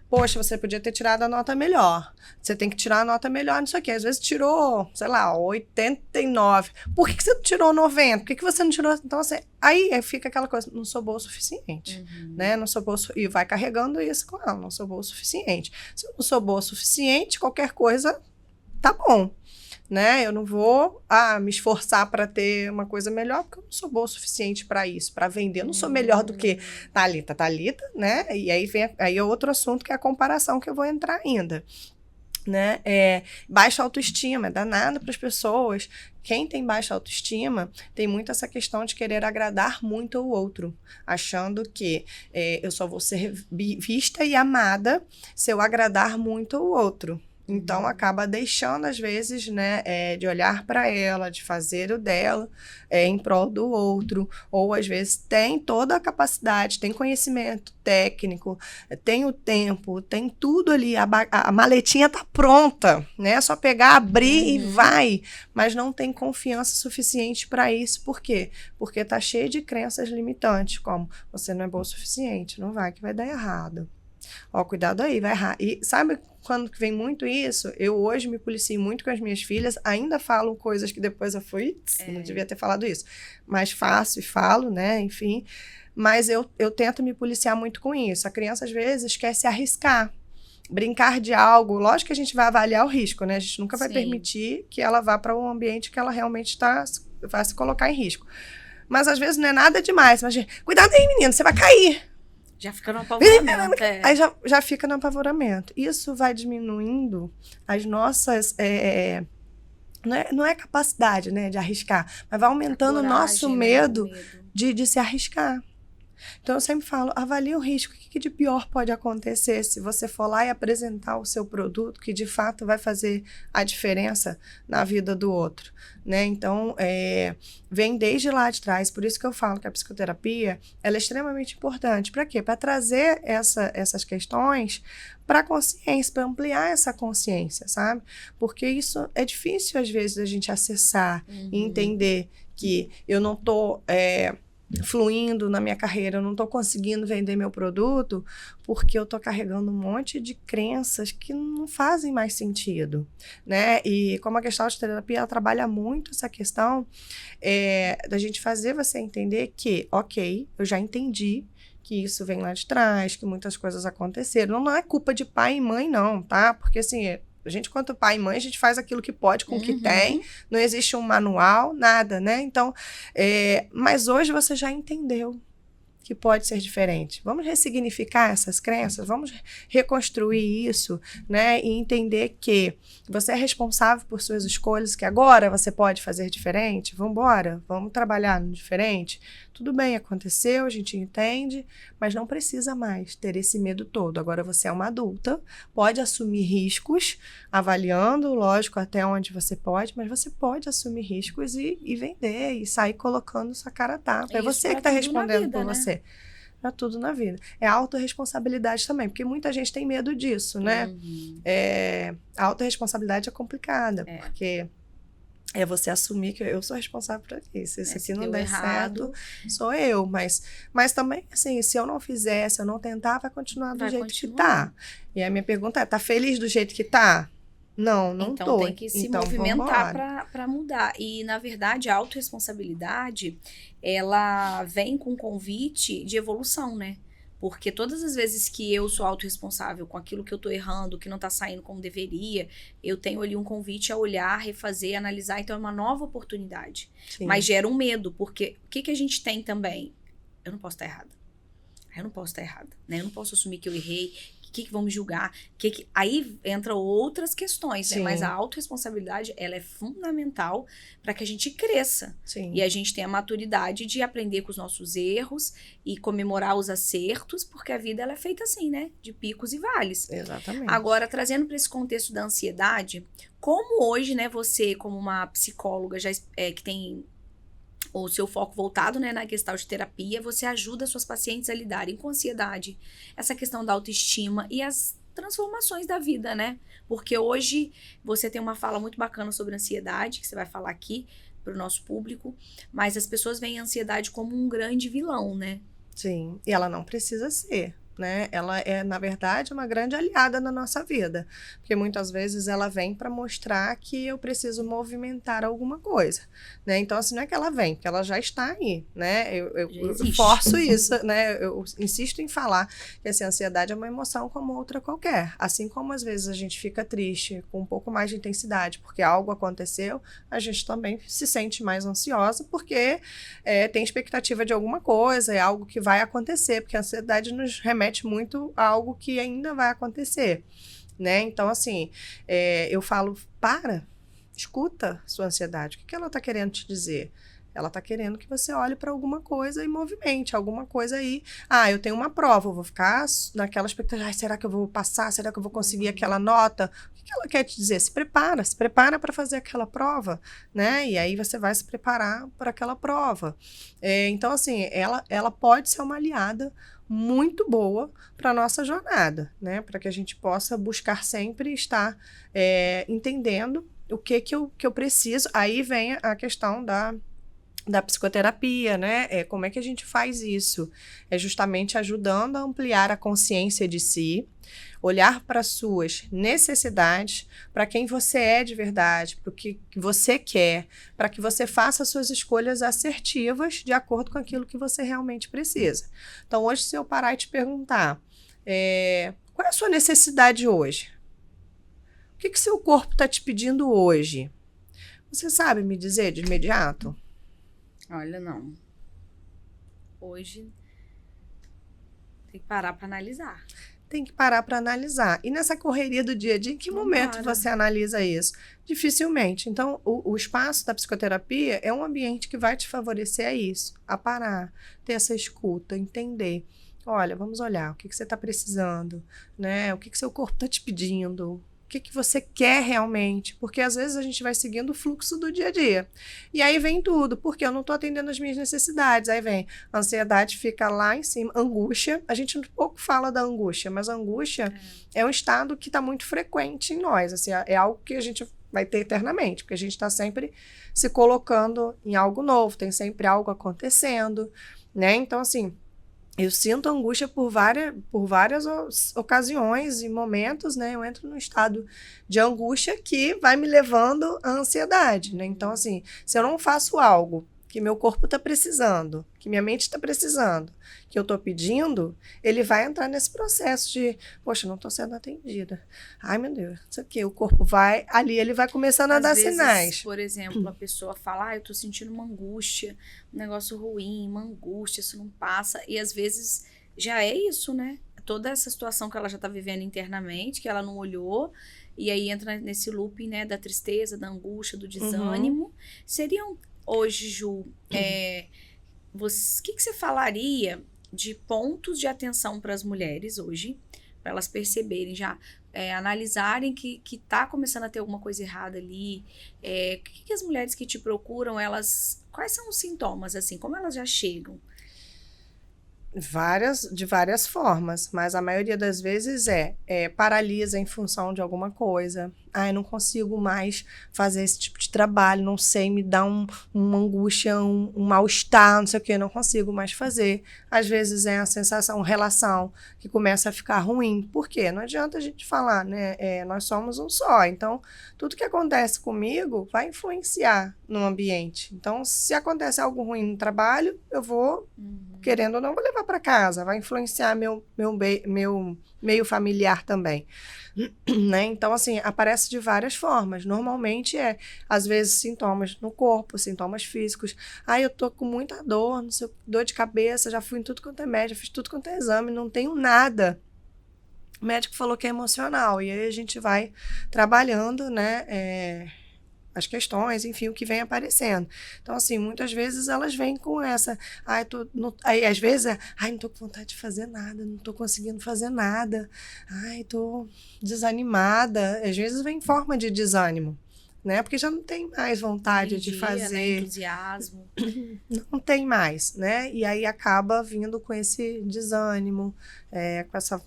Poxa, você podia ter tirado a nota melhor. Você tem que tirar a nota melhor nisso aqui. Às vezes tirou, sei lá, 89. Por que você não tirou 90? Por que você não tirou... Então, assim, aí fica aquela coisa, não sou boa o suficiente. Né? Não sou boa e vai carregando isso com ela, não sou boa o suficiente. Se eu não sou boa o suficiente, qualquer coisa tá bom. Né? Eu não vou me esforçar para ter uma coisa melhor, porque eu não sou boa o suficiente para isso, para vender. Eu não sou melhor do que Thalita, né? E aí é outro assunto que é a comparação que eu vou entrar ainda. Né? Baixa autoestima, é danado para as pessoas. Quem tem baixa autoestima tem muito essa questão de querer agradar muito ao outro, achando que eu só vou ser vista e amada se eu agradar muito ao outro. Então, acaba deixando, às vezes, né, de olhar para ela, de fazer o dela em prol do outro. Ou, às vezes, tem toda a capacidade, tem conhecimento técnico, tem o tempo, tem tudo ali. A maletinha tá pronta, né? É só pegar, abrir e vai. Mas não tem confiança suficiente para isso. Por quê? Porque tá cheio de crenças limitantes, como você não é bom o suficiente, não vai, que vai dar errado. Ó, cuidado aí, vai errar. E sabe quando que vem muito isso? Eu hoje me policio muito com as minhas filhas, ainda falo coisas que depois eu fui, não devia ter falado isso, mas faço e falo, né, enfim. Mas eu tento me policiar muito com isso. A criança, às vezes, quer se arriscar, brincar de algo. Lógico que a gente vai avaliar o risco, né? A gente nunca vai permitir que ela vá para um ambiente que ela realmente vai se colocar em risco. Mas, às vezes, não é nada demais. Mas, cuidado aí, menino, você vai cair. Já fica no apavoramento. Aí já fica no apavoramento. Isso vai diminuindo as nossas... não é capacidade, né, de arriscar, mas vai aumentando o nosso medo, de se arriscar. Então, eu sempre falo, avalie o risco. O que de pior pode acontecer se você for lá e apresentar o seu produto que, de fato, vai fazer a diferença na vida do outro, né? Então, vem desde lá de trás. Por isso que eu falo que a psicoterapia, ela é extremamente importante. Para quê? Para trazer essas questões para a consciência, para ampliar essa consciência, sabe? Porque isso é difícil, às vezes, da gente acessar e entender que eu não estou... fluindo na minha carreira, eu não estou conseguindo vender meu produto porque eu estou carregando um monte de crenças que não fazem mais sentido, né? E como a Gestalt terapia, ela trabalha muito essa questão da gente fazer você entender que, ok, eu já entendi que isso vem lá de trás, que muitas coisas aconteceram. Não é culpa de pai e mãe, não, tá? Porque, assim, a gente, quanto pai e mãe, a gente faz aquilo que pode com o que tem. Não existe um manual, nada, né? Então, mas hoje você já entendeu que pode ser diferente. Vamos ressignificar essas crenças, vamos reconstruir isso, né? E entender que você é responsável por suas escolhas, que agora você pode fazer diferente. Vamos embora, vamos trabalhar no diferente. Tudo bem, aconteceu, a gente entende, mas não precisa mais ter esse medo todo. Agora você é uma adulta, pode assumir riscos, avaliando, lógico, até onde você pode, mas você pode assumir riscos e vender, e sair colocando sua cara a tapa. É você que está respondendo por você. Para tudo na vida. É autorresponsabilidade também, porque muita gente tem medo disso, né? A autorresponsabilidade é complicada, porque... é você assumir que eu sou responsável por isso. Isso aqui não der certo, sou eu. Mas também, assim, se eu não fizer, se eu não tentar, vai continuar do jeito que tá. E a minha pergunta é, tá feliz do jeito que tá? Não tô. Então tem que se movimentar para mudar. E, na verdade, a autorresponsabilidade, ela vem com um convite de evolução, né? Porque todas as vezes que eu sou autorresponsável com aquilo que eu tô errando, que não tá saindo como deveria, eu tenho ali um convite a olhar, refazer, analisar. Então, é uma nova oportunidade. Sim. Mas gera um medo, porque o que a gente tem também? Eu não posso estar errada. Né? Eu não posso assumir que eu errei. O que vão me julgar? Aí entra outras questões, né? Mas a autorresponsabilidade, ela é fundamental para que a gente cresça. Sim. E a gente tenha a maturidade de aprender com os nossos erros e comemorar os acertos, porque a vida ela é feita assim, né? De picos e vales. Exatamente. Agora, trazendo para esse contexto da ansiedade, como hoje, né, você, como uma psicóloga que tem o seu foco voltado, né, na Gestalt terapia, você ajuda suas pacientes a lidarem com ansiedade, essa questão da autoestima e as transformações da vida, né? Porque hoje você tem uma fala muito bacana sobre ansiedade, que você vai falar aqui para o nosso público, mas as pessoas veem a ansiedade como um grande vilão, né? Sim, e ela não precisa ser. Né? Ela é, na verdade, uma grande aliada na nossa vida, porque muitas vezes ela vem para mostrar que eu preciso movimentar alguma coisa, né? Então, assim, não é que ela vem, porque ela já está aí, né? Eu forço isso, né? Eu insisto em falar que assim, a ansiedade é uma emoção como outra qualquer, assim como às vezes a gente fica triste com um pouco mais de intensidade porque algo aconteceu, a gente também se sente mais ansiosa porque tem expectativa de alguma coisa, é algo que vai acontecer, porque a ansiedade nos remete muito a algo que ainda vai acontecer, né? Então, assim, eu falo, escuta sua ansiedade, o que ela está querendo te dizer? Ela está querendo que você olhe para alguma coisa e movimente, alguma coisa aí. Eu tenho uma prova, eu vou ficar naquela expectativa. Será que eu vou passar? Será que eu vou conseguir aquela nota? O que ela quer te dizer? Se prepara para fazer aquela prova, né? E aí você vai se preparar para aquela prova. Então, assim, ela pode ser uma aliada muito boa para a nossa jornada, né? Para que a gente possa buscar sempre estar entendendo o que eu preciso. Aí vem a questão da psicoterapia, né? Como é que a gente faz isso? É justamente ajudando a ampliar a consciência de si, olhar para as suas necessidades, para quem você é de verdade, para o que você quer, para que você faça suas escolhas assertivas de acordo com aquilo que você realmente precisa. Então, hoje, se eu parar e te perguntar, qual é a sua necessidade hoje? O que seu corpo está te pedindo hoje? Você sabe me dizer de imediato? Olha, não. Hoje tem que parar para analisar. Tem que parar para analisar. E nessa correria do dia a dia, em que momento você analisa isso? Dificilmente. Então, o espaço da psicoterapia é um ambiente que vai te favorecer a isso, a parar, ter essa escuta, entender. Olha, vamos olhar o que você está precisando, né? O que seu corpo está te pedindo. O que você quer realmente, porque às vezes a gente vai seguindo o fluxo do dia a dia. E aí vem tudo, porque eu não estou atendendo as minhas necessidades. Aí vem a ansiedade, fica lá em cima, angústia. A gente um pouco fala da angústia, mas a angústia é um estado que está muito frequente em nós. Assim, é algo que a gente vai ter eternamente, porque a gente está sempre se colocando em algo novo, tem sempre algo acontecendo, né? Então, assim, eu sinto angústia por várias ocasiões e momentos, né? Eu entro num estado de angústia que vai me levando à ansiedade, né? Então, assim, se eu não faço algo que meu corpo está precisando, que minha mente está precisando, que eu estou pedindo, ele vai entrar nesse processo de, poxa, não estou sendo atendida. Ai, meu Deus, não sei o quê. O corpo vai, ali ele vai começando a dar sinais. Por exemplo, a pessoa fala, eu estou sentindo uma angústia, um negócio ruim, uma angústia, isso não passa. E às vezes já é isso, né? Toda essa situação que ela já está vivendo internamente, que ela não olhou, e aí entra nesse looping, né, da tristeza, da angústia, do desânimo. Seriam hoje, Ju, o que você falaria de pontos de atenção para as mulheres hoje, para elas perceberem já, analisarem que está começando a ter alguma coisa errada ali? O que as mulheres que te procuram, quais são os sintomas, assim, como elas já chegam? De várias formas, mas a maioria das vezes paralisa em função de alguma coisa. Eu não consigo mais fazer esse tipo de trabalho, não sei, me dá uma angústia, um mal-estar, não sei o que, não consigo mais fazer. Às vezes é a sensação, relação que começa a ficar ruim. Por quê? Não adianta a gente falar, né? Nós somos um só, então tudo que acontece comigo vai influenciar no ambiente. Então, se acontece algo ruim no trabalho, eu vou, querendo ou não, vou levar para casa, vai influenciar meu meio familiar também. Né? Então, assim, aparece de várias formas. Normalmente às vezes, sintomas no corpo, sintomas físicos. Eu tô com muita dor, não sei, dor de cabeça, já fui em tudo quanto é médico, fiz tudo quanto é exame, não tenho nada. O médico falou que é emocional, e aí a gente vai trabalhando, né, as questões, enfim, o que vem aparecendo. Então, assim, muitas vezes elas vêm com essa, aí às vezes não tô com vontade de fazer nada, não tô conseguindo fazer nada, tô desanimada. Às vezes vem em forma de desânimo, né, porque já não tem mais vontade de fazer, né? Entusiasmo. Não tem mais, né, e aí acaba vindo com esse desânimo, com essa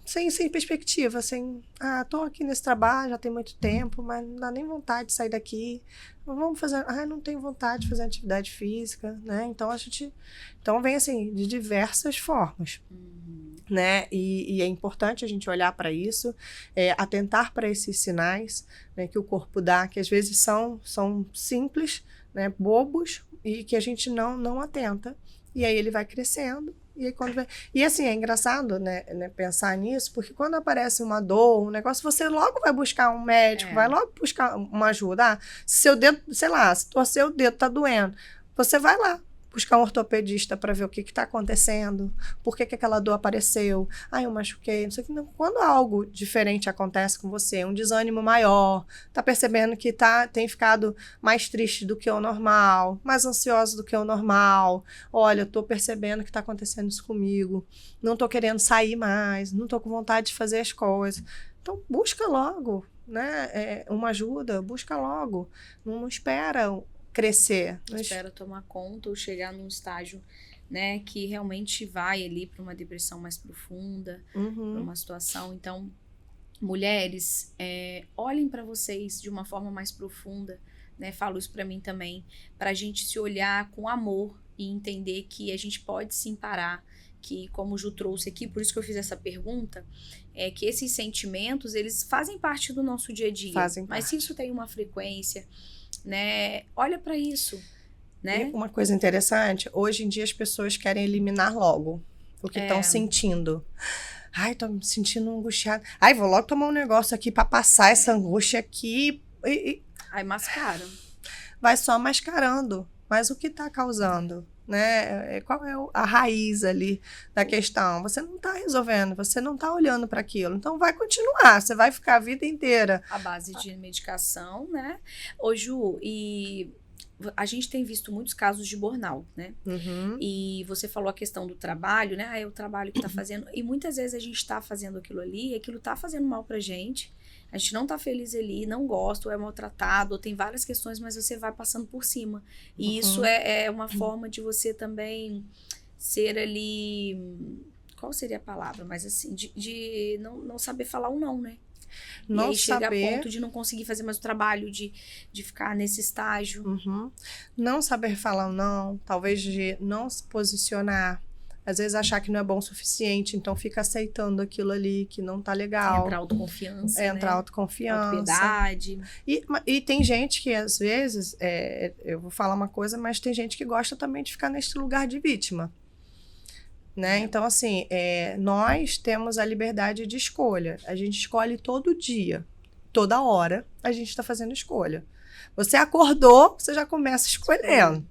sem perspectiva, tô aqui nesse trabalho, já tem muito tempo, mas não dá nem vontade de sair daqui. Vamos fazer, não tenho vontade de fazer atividade física, né? Então vem assim, de diversas formas, né? E é importante a gente olhar para isso, atentar para esses sinais, né, que o corpo dá, que às vezes são simples, né, bobos, e que a gente não atenta. E aí ele vai crescendo. E assim, é engraçado, né, pensar nisso, porque quando aparece uma dor, um negócio, você logo vai buscar um médico, vai logo buscar uma ajuda. Se seu dedo, sei lá, se torcer o dedo tá doendo, você vai lá buscar um ortopedista para ver o que está acontecendo, por que aquela dor apareceu, eu machuquei, não sei o que. Não. Quando algo diferente acontece com você, um desânimo maior, tá percebendo que tem ficado mais triste do que o normal, mais ansioso do que o normal, olha, eu tô percebendo que tá acontecendo isso comigo, não tô querendo sair mais, não tô com vontade de fazer as coisas. Então, busca logo, né? Uma ajuda, busca logo. Não espera crescer. Não espera tomar conta ou chegar num estágio, né, que realmente vai ali para uma depressão mais profunda, para uma situação. Então, mulheres, olhem para vocês de uma forma mais profunda, né? Falo isso para mim também, para a gente se olhar com amor e entender que a gente pode sim parar, que como o Ju trouxe aqui, por isso que eu fiz essa pergunta, é que esses sentimentos, eles fazem parte do nosso dia a dia. Mas se isso tem uma frequência, né, olha para isso, né? E uma coisa interessante, hoje em dia as pessoas querem eliminar logo o que estão sentindo. Ai, tô me sentindo angustiada. Ai, vou logo tomar um negócio aqui para passar essa angústia aqui. Aí mascara. Vai só mascarando. Mas o que está causando? Né? Qual é a raiz ali da questão? Você não está resolvendo, você não está olhando para aquilo. Então, vai continuar, você vai ficar a vida inteira. A base de medicação, né? Ô, Ju, e a gente tem visto muitos casos de burnout, né? E você falou a questão do trabalho, né? É o trabalho que tá fazendo. E muitas vezes a gente tá fazendo aquilo ali, e aquilo tá fazendo mal pra gente. A gente não tá feliz ali, não gosta, ou é maltratado, ou tem várias questões, mas você vai passando por cima. E isso é uma forma de você também ser ali... Qual seria a palavra? Mas assim, de não saber falar um não, né? Não e aí chega saber... a ponto de não conseguir fazer mais o trabalho, de ficar nesse estágio. Não saber falar um não, talvez de não se posicionar. Às vezes achar que não é bom o suficiente, então fica aceitando aquilo ali que não tá legal. Entra autoconfiança, Entra autoconfiança. Autopiedade. E tem gente que, às vezes, eu vou falar uma coisa, mas tem gente que gosta também de ficar nesse lugar de vítima. Né? Então, assim, nós temos a liberdade de escolha. A gente escolhe todo dia, toda hora, a gente está fazendo escolha. Você acordou, você já começa escolhendo.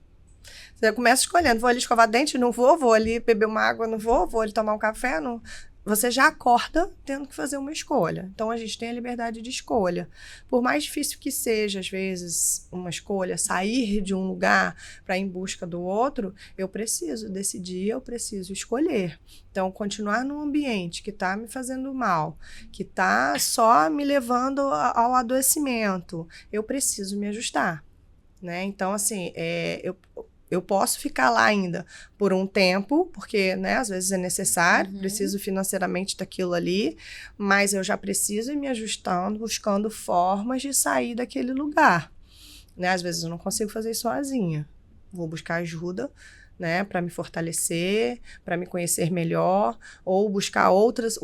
Você começa escolhendo, vou ali escovar dente, não vou ali beber uma água, não vou ali tomar um café, não. Você já acorda tendo que fazer uma escolha. Então, a gente tem a liberdade de escolha. Por mais difícil que seja, às vezes, uma escolha, sair de um lugar para ir em busca do outro, eu preciso decidir, eu preciso escolher. Então, continuar num ambiente que está me fazendo mal, que está só me levando ao adoecimento, eu preciso me ajustar. Né? Então, assim, eu posso ficar lá ainda por um tempo, porque, né, às vezes é necessário, preciso financeiramente daquilo ali, mas eu já preciso ir me ajustando, buscando formas de sair daquele lugar. Né? Às vezes eu não consigo fazer isso sozinha. Vou buscar ajuda, né, para me fortalecer, para me conhecer melhor, ou buscar outras.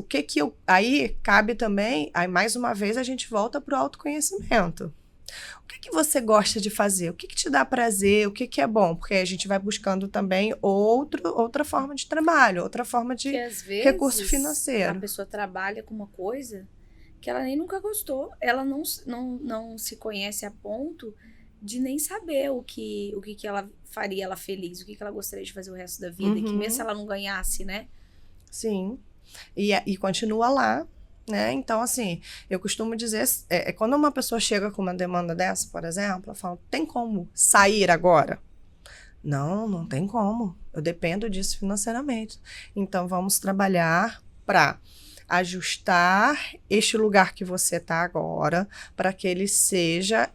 Aí cabe também, aí mais uma vez a gente volta para o autoconhecimento. O que você gosta de fazer? O que te dá prazer? O que é bom? Porque a gente vai buscando também outra forma de trabalho, outra forma de recurso financeiro. A pessoa trabalha com uma coisa que ela nem nunca gostou. Ela não se conhece a ponto de nem saber o que ela faria ela feliz, o que ela gostaria de fazer o resto da vida. Que mesmo se ela não ganhasse, né? Sim. E continua lá. Né? Então, assim, eu costumo dizer, quando uma pessoa chega com uma demanda dessa, por exemplo, eu falo, tem como sair agora? Não tem como. Eu dependo disso financeiramente. Então, vamos trabalhar para ajustar este lugar que você está agora, para que ele seja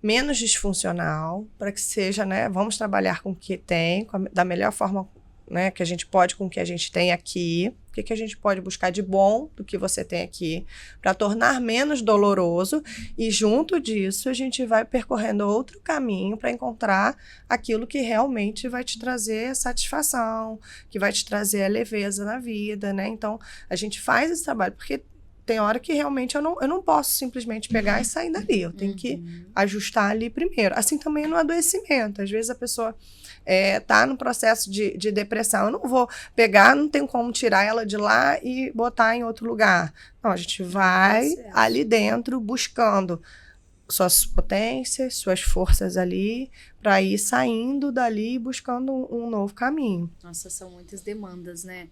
menos disfuncional, para que seja, né, vamos trabalhar com o que tem, da melhor forma, né, que a gente pode com o que a gente tem aqui. O que a gente pode buscar de bom do que você tem aqui para tornar menos doloroso e junto disso a gente vai percorrendo outro caminho para encontrar aquilo que realmente vai te trazer satisfação, que vai te trazer a leveza na vida, né? Então, a gente faz esse trabalho, porque tem hora que realmente eu não posso simplesmente pegar e sair dali, eu tenho que ajustar ali primeiro. Assim também no adoecimento, às vezes a pessoa tá no processo de depressão, eu não vou pegar, não tem como tirar ela de lá e botar em outro lugar. Não, a gente vai ali dentro buscando suas potências, suas forças ali, para ir saindo dali e buscando um novo caminho. Nossa, são muitas demandas, né?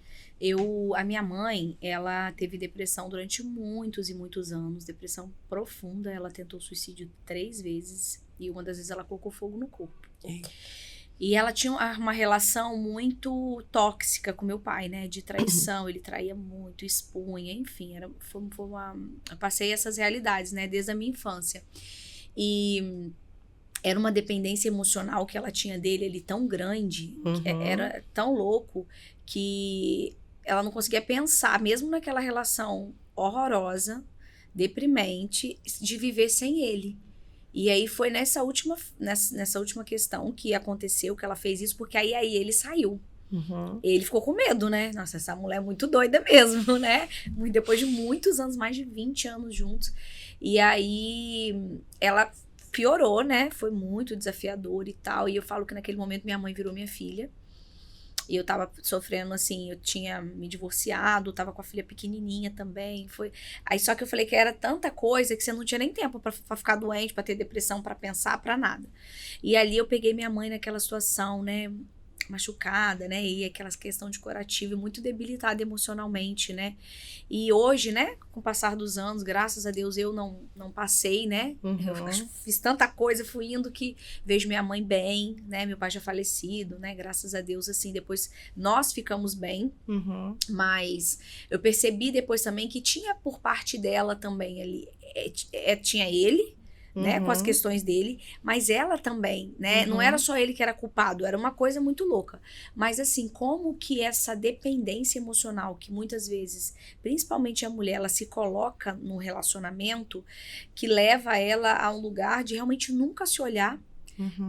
A minha mãe, ela teve depressão durante muitos e muitos anos, depressão profunda, ela tentou suicídio 3 vezes e uma das vezes ela colocou fogo no corpo. E ela tinha uma relação muito tóxica com meu pai, né? De traição, ele traía muito, expunha, enfim. Eu passei essas realidades, né? Desde a minha infância. E era uma dependência emocional que ela tinha dele ali tão grande, que era tão louco, que ela não conseguia pensar, mesmo naquela relação horrorosa, deprimente, de viver sem ele. E aí foi nessa última questão que aconteceu, que ela fez isso, porque aí ele saiu. Ele ficou com medo, né? Nossa, essa mulher é muito doida mesmo, né? Depois de muitos anos, mais de 20 anos juntos. E aí ela piorou, né? Foi muito desafiador e tal. E eu falo que naquele momento minha mãe virou minha filha. E eu tava sofrendo, assim, eu tinha me divorciado, tava com a filha pequenininha também, Aí só que eu falei que era tanta coisa que você não tinha nem tempo pra ficar doente, pra ter depressão, pra pensar, pra nada. E ali eu peguei minha mãe naquela situação, né, machucada, né, e aquela questão de curativo, muito debilitada emocionalmente, né. E hoje, né, com o passar dos anos, graças a Deus eu não passei, né, eu fiz tanta coisa, fui indo que vejo minha mãe bem, né, meu pai já falecido, né, graças a Deus, assim, depois nós ficamos bem, mas eu percebi depois também que tinha por parte dela também ali, tinha ele, né, com as questões dele, mas ela também, né, não era só ele que era culpado, era uma coisa muito louca, mas assim, como que essa dependência emocional, que muitas vezes, principalmente a mulher, ela se coloca no relacionamento, que leva ela a um lugar de realmente nunca se olhar.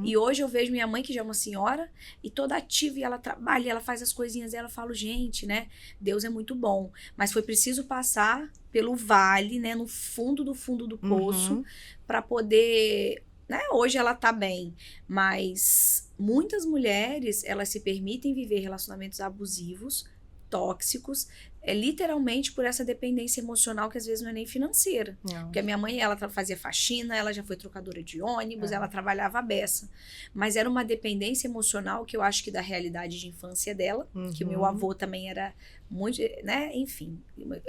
E hoje eu vejo minha mãe, que já é uma senhora, e toda ativa, e ela trabalha, ela faz as coisinhas dela, eu falo, gente, né, Deus é muito bom, mas foi preciso passar pelo vale, né, no fundo do poço, para poder, né, hoje ela tá bem, mas muitas mulheres, elas se permitem viver relacionamentos abusivos, tóxicos, literalmente por essa dependência emocional que às vezes não é nem financeira. Não. Porque a minha mãe, ela fazia faxina, ela já foi trocadora de ônibus, ela trabalhava à beça. Mas era uma dependência emocional que eu acho que da realidade de infância dela, que o meu avô também era muito, né, enfim,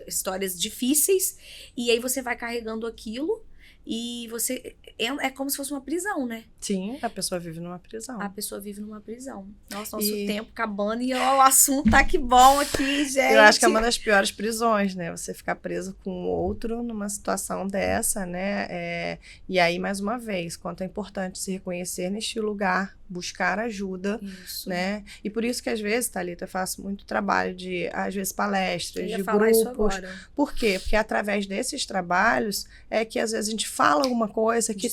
histórias difíceis, e aí você vai carregando aquilo e você... É como se fosse uma prisão, né? Sim, a pessoa vive numa prisão. A pessoa vive numa prisão. Nossa, nosso tempo acabando e o assunto tá que bom aqui, gente. Eu acho que é uma das piores prisões, né? Você ficar preso com o outro numa situação dessa, né? E aí, mais uma vez, quanto é importante se reconhecer neste lugar, buscar ajuda, né? E por isso que, às vezes, Thalita, eu faço muito trabalho de, às vezes, palestras, de grupos. Por quê? Porque através desses trabalhos é que, às vezes, a gente fala alguma coisa que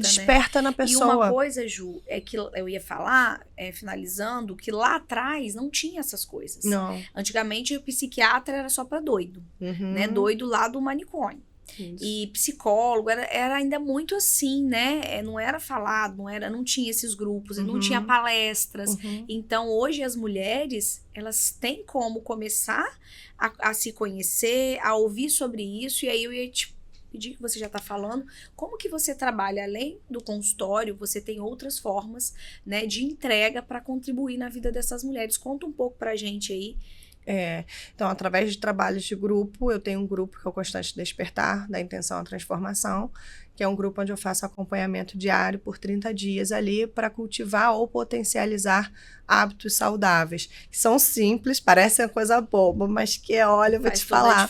desperta na pessoa. E uma coisa, Ju, é que eu ia falar, finalizando, que lá atrás não tinha essas coisas. Não. Antigamente, o psiquiatra era só para doido, né? Doido lá do manicômio. Isso. E psicólogo era ainda muito assim, né? Não era falado, não tinha esses grupos, não tinha palestras. Então, hoje as mulheres, elas têm como começar a se conhecer, a ouvir sobre isso. E aí eu ia te pedir, que você já está falando, como que você trabalha além do consultório, você tem outras formas, né, de entrega para contribuir na vida dessas mulheres. Conta um pouco pra gente aí. Então, através de trabalhos de grupo, eu tenho um grupo que é o Constante Despertar, da Intenção à Transformação, que é um grupo onde eu faço acompanhamento diário por 30 dias ali para cultivar ou potencializar hábitos saudáveis, que são simples, parecem uma coisa boba, mas que, olha, eu vou te falar,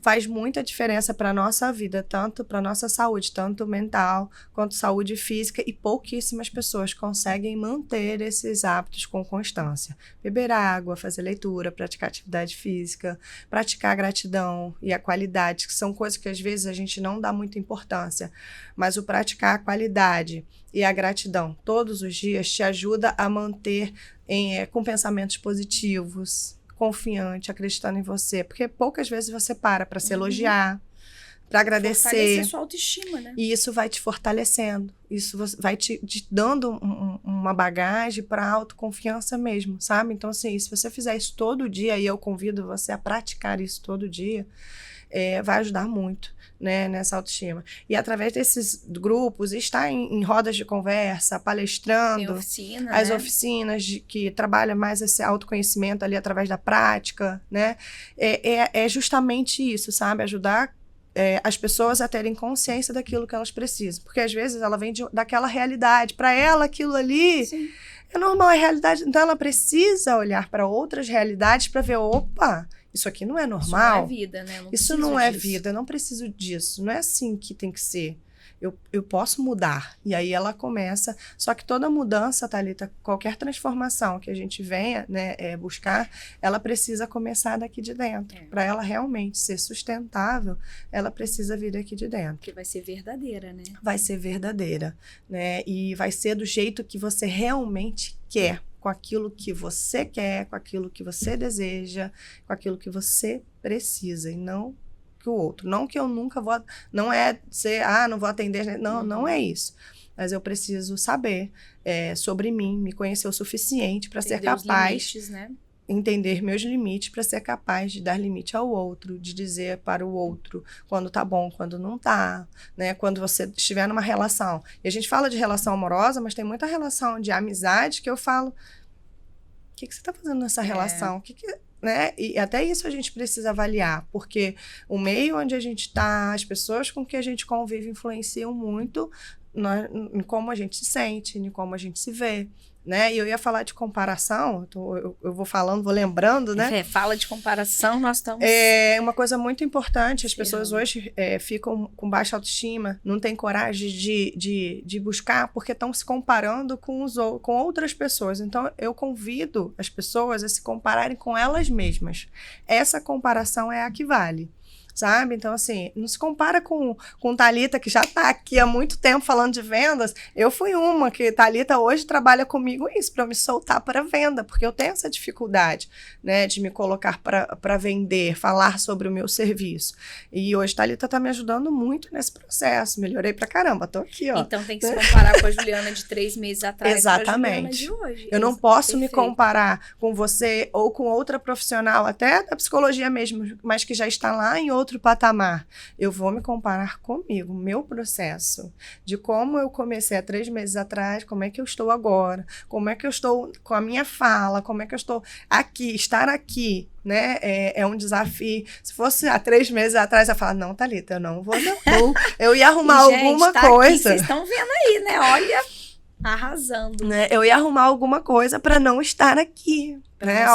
faz muita diferença para a nossa vida, tanto para a nossa saúde, tanto mental quanto saúde física, e pouquíssimas pessoas conseguem manter esses hábitos com constância. Beber água, fazer leitura, praticar atividade física, praticar gratidão e a qualidade, que são coisas que às vezes a gente não dá muita importância, mas o praticar a qualidade e a gratidão todos os dias te ajuda a manter com pensamentos positivos, confiante, acreditando em você, porque poucas vezes você para se elogiar, para agradecer. Fortalecer sua autoestima, né? E isso vai te fortalecendo, isso vai te dando uma bagagem para autoconfiança mesmo, sabe? Então, assim, se você fizer isso todo dia, e eu convido você a praticar isso todo dia, vai ajudar muito, né, nessa autoestima. E através desses grupos, estar em rodas de conversa, palestrando, Tem oficina, as né? oficinas que trabalham mais esse autoconhecimento ali através da prática, né, é justamente isso, sabe? Ajudar as pessoas a terem consciência daquilo que elas precisam. Porque, às vezes, ela vem daquela realidade. Para ela, aquilo ali Sim. é normal, é realidade. Então, ela precisa olhar para outras realidades para ver, opa, isso aqui não é normal. Isso não é vida, né? Isso não é vida, eu não preciso disso. Não é assim que tem que ser. Eu posso mudar. E aí ela começa. Só que toda mudança, Thalita, qualquer transformação que a gente venha, né, buscar, ela precisa começar daqui de dentro. Para ela realmente ser sustentável, ela precisa vir daqui de dentro. Porque vai ser verdadeira, né? Vai ser verdadeira, né? E vai ser do jeito que você realmente quer. Com aquilo que você quer, com aquilo que você deseja, com aquilo que você precisa. E não que o outro. Não que eu nunca vou... Não é ser, não vou atender... Não, não é isso. Mas eu preciso saber sobre mim, me conhecer o suficiente para ser capaz... Limites, né? Entender meus limites para ser capaz de dar limite ao outro, de dizer para o outro quando tá bom, quando não tá, né? Quando você estiver numa relação. E a gente fala de relação amorosa, mas tem muita relação de amizade que eu falo, o que você tá fazendo nessa relação? Né? E até isso a gente precisa avaliar, porque o meio onde a gente está, as pessoas com que a gente convive influenciam muito em como a gente se sente, em como a gente se vê, né? E eu ia falar de comparação, eu vou falando, vou lembrando, né? Fala de comparação, nós estamos... É uma coisa muito importante, as pessoas hoje ficam com baixa autoestima, não têm coragem de buscar, porque estão se comparando com outras pessoas. Então, eu convido as pessoas a se compararem com elas mesmas. Essa comparação é a que vale. Sabe? Então, assim, não se compara com Thalita, que já está aqui há muito tempo falando de vendas. Eu fui uma que Thalita hoje trabalha comigo isso, para eu me soltar para venda, porque eu tenho essa dificuldade, né, de me colocar para vender, falar sobre o meu serviço. E hoje Thalita está me ajudando muito nesse processo. Melhorei pra caramba, tô aqui, ó. Então tem que se comparar com a Juliana de 3 meses atrás. Exatamente. Com a Juliana de hoje. Eu não posso me comparar com você ou com outra profissional, até da psicologia mesmo, mas que já está lá em outro patamar. Eu vou me comparar comigo, meu processo, de como eu comecei há 3 meses atrás, como é que eu estou agora, como é que eu estou com a minha fala, como é que eu estou aqui, estar aqui, né? É um desafio. Se fosse há 3 meses atrás, eu ia falar, não, Thalita, eu não vou, não. Eu ia arrumar alguma coisa. Vocês estão vendo aí, né? Olha, arrasando. Né? Eu ia arrumar alguma coisa para não estar aqui. Né?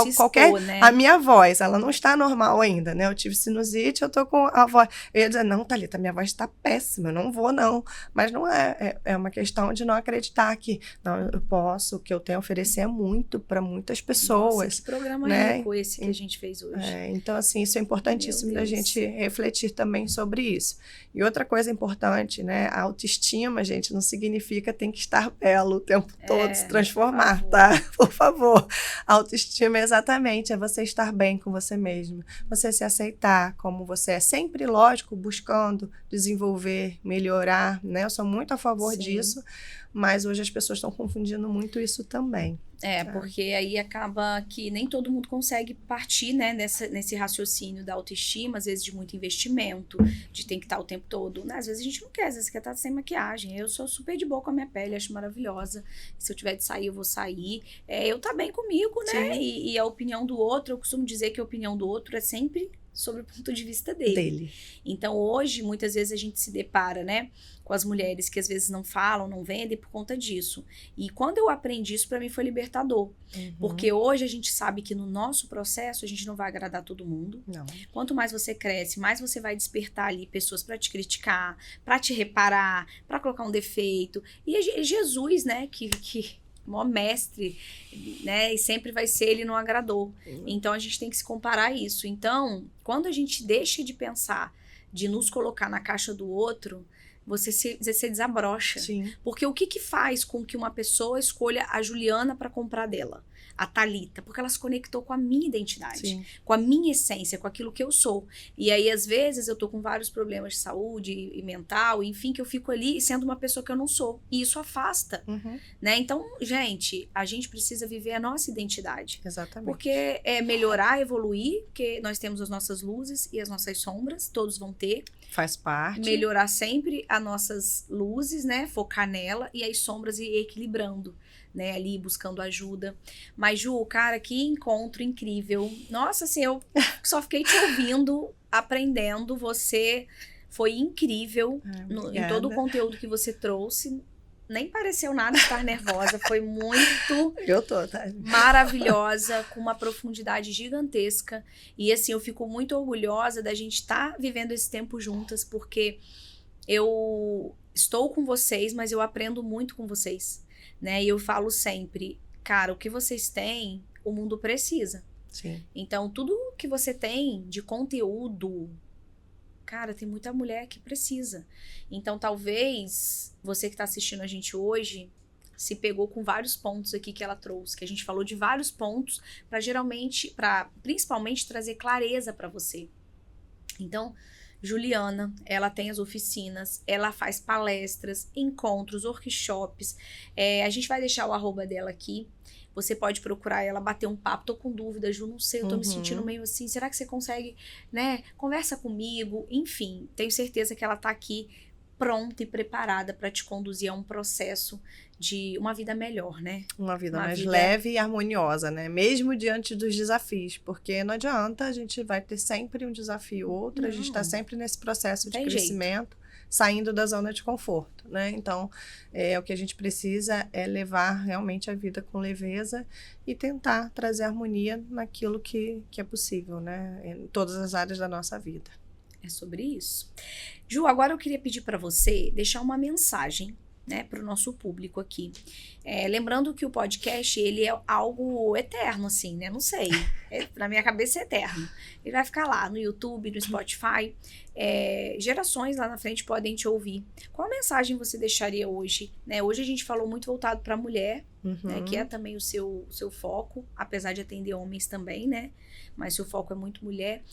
Né? A minha voz, ela não está normal ainda, né? Eu tive sinusite, eu tô com a voz. Eu ia dizer, não, Thalita, minha voz está péssima, eu não vou, não. Mas não é uma questão de não acreditar que não, eu posso, o que eu tenho a oferecer é muito para muitas pessoas. Nossa, que programa né? rico esse que a gente fez hoje. Então, assim, isso é importantíssimo da gente refletir também sobre isso. E outra coisa importante, né? A autoestima, gente, não significa tem que estar belo o tempo todo, se transformar, tá? Por favor. A autoestima exatamente é você estar bem com você mesmo, você se aceitar como você é, sempre, lógico, buscando desenvolver, melhorar, né? Eu sou muito a favor disso, mas hoje as pessoas estão confundindo muito isso também. Porque aí acaba que nem todo mundo consegue partir, né, nesse raciocínio da autoestima, às vezes de muito investimento, de tem que estar o tempo todo, né? Às vezes a gente não quer, às vezes quer estar sem maquiagem. Eu sou super de boa com a minha pele, acho maravilhosa. Se eu tiver de sair, eu vou sair. Eu tá bem comigo, né? E a opinião do outro, eu costumo dizer que a opinião do outro é sempre sobre o ponto de vista dele. Então, hoje, muitas vezes a gente se depara, né, com as mulheres que às vezes não falam, não vendem por conta disso. E quando eu aprendi isso, para mim foi libertador. Porque hoje a gente sabe que no nosso processo a gente não vai agradar todo mundo. Não. Quanto mais você cresce, mais você vai despertar ali pessoas para te criticar, para te reparar, para colocar um defeito. E Jesus, né, que maior mestre, né? E sempre vai ser, ele não agradou. Então, a gente tem que se comparar a isso. Então, quando a gente deixa de pensar, de nos colocar na caixa do outro, você se desabrocha. Porque o que faz com que uma pessoa escolha a Juliana para comprar dela? a Thalita, porque ela se conectou com a minha identidade, Sim. com a minha essência, com aquilo que eu sou. E aí, às vezes, eu tô com vários problemas de saúde e mental, enfim, que eu fico ali sendo uma pessoa que eu não sou. E isso afasta, né? Então, gente, a gente precisa viver a nossa identidade. Exatamente. Porque é melhorar, evoluir, porque nós temos as nossas luzes e as nossas sombras, todos vão ter. Faz parte. Melhorar sempre as nossas luzes, né? Focar nela e as sombras e ir equilibrando, né? Ali buscando ajuda. Mas, Ju, cara, que encontro incrível. Nossa, assim, eu só fiquei te ouvindo, aprendendo. Você foi incrível em todo o conteúdo que você trouxe. Nem pareceu nada estar nervosa. Foi muito Eu tô, tá? maravilhosa, com uma profundidade gigantesca. E assim, eu fico muito orgulhosa da gente estar vivendo esse tempo juntas, porque eu estou com vocês, mas eu aprendo muito com vocês, né? E eu falo sempre, cara, o que vocês têm, o mundo precisa. Sim. Então, tudo que você tem de conteúdo, cara, tem muita mulher que precisa. Então, talvez você que está assistindo a gente hoje se pegou com vários pontos aqui que ela trouxe, que a gente falou de vários pontos para principalmente trazer clareza para você. Então, Juliana, ela tem as oficinas, ela faz palestras, encontros, workshops. A gente vai deixar o arroba dela aqui. Você pode procurar ela, bater um papo. Tô com dúvida, Ju, não sei, eu tô me sentindo meio assim. Será que você consegue, né? Conversa comigo. Enfim, tenho certeza que ela tá aqui pronta e preparada para te conduzir a um processo de uma vida melhor, né? Uma vida mais leve e harmoniosa, né? Mesmo diante dos desafios, porque não adianta, a gente vai ter sempre um desafio ou outro, a gente está sempre nesse processo de crescimento, saindo da zona de conforto, né? Então, o que a gente precisa é levar realmente a vida com leveza e tentar trazer harmonia naquilo que é possível, né? Em todas as áreas da nossa vida. É sobre isso. Ju, agora eu queria pedir para você deixar uma mensagem, né, para o nosso público aqui. Lembrando que o podcast, ele é algo eterno, assim, né? Não sei. Na minha cabeça é eterno. Ele vai ficar lá no YouTube, no Spotify. Gerações lá na frente podem te ouvir. Qual mensagem você deixaria hoje? Né? Hoje a gente falou muito voltado para a mulher, né, que é também o seu foco, apesar de atender homens também, né? Mas seu foco é muito mulher.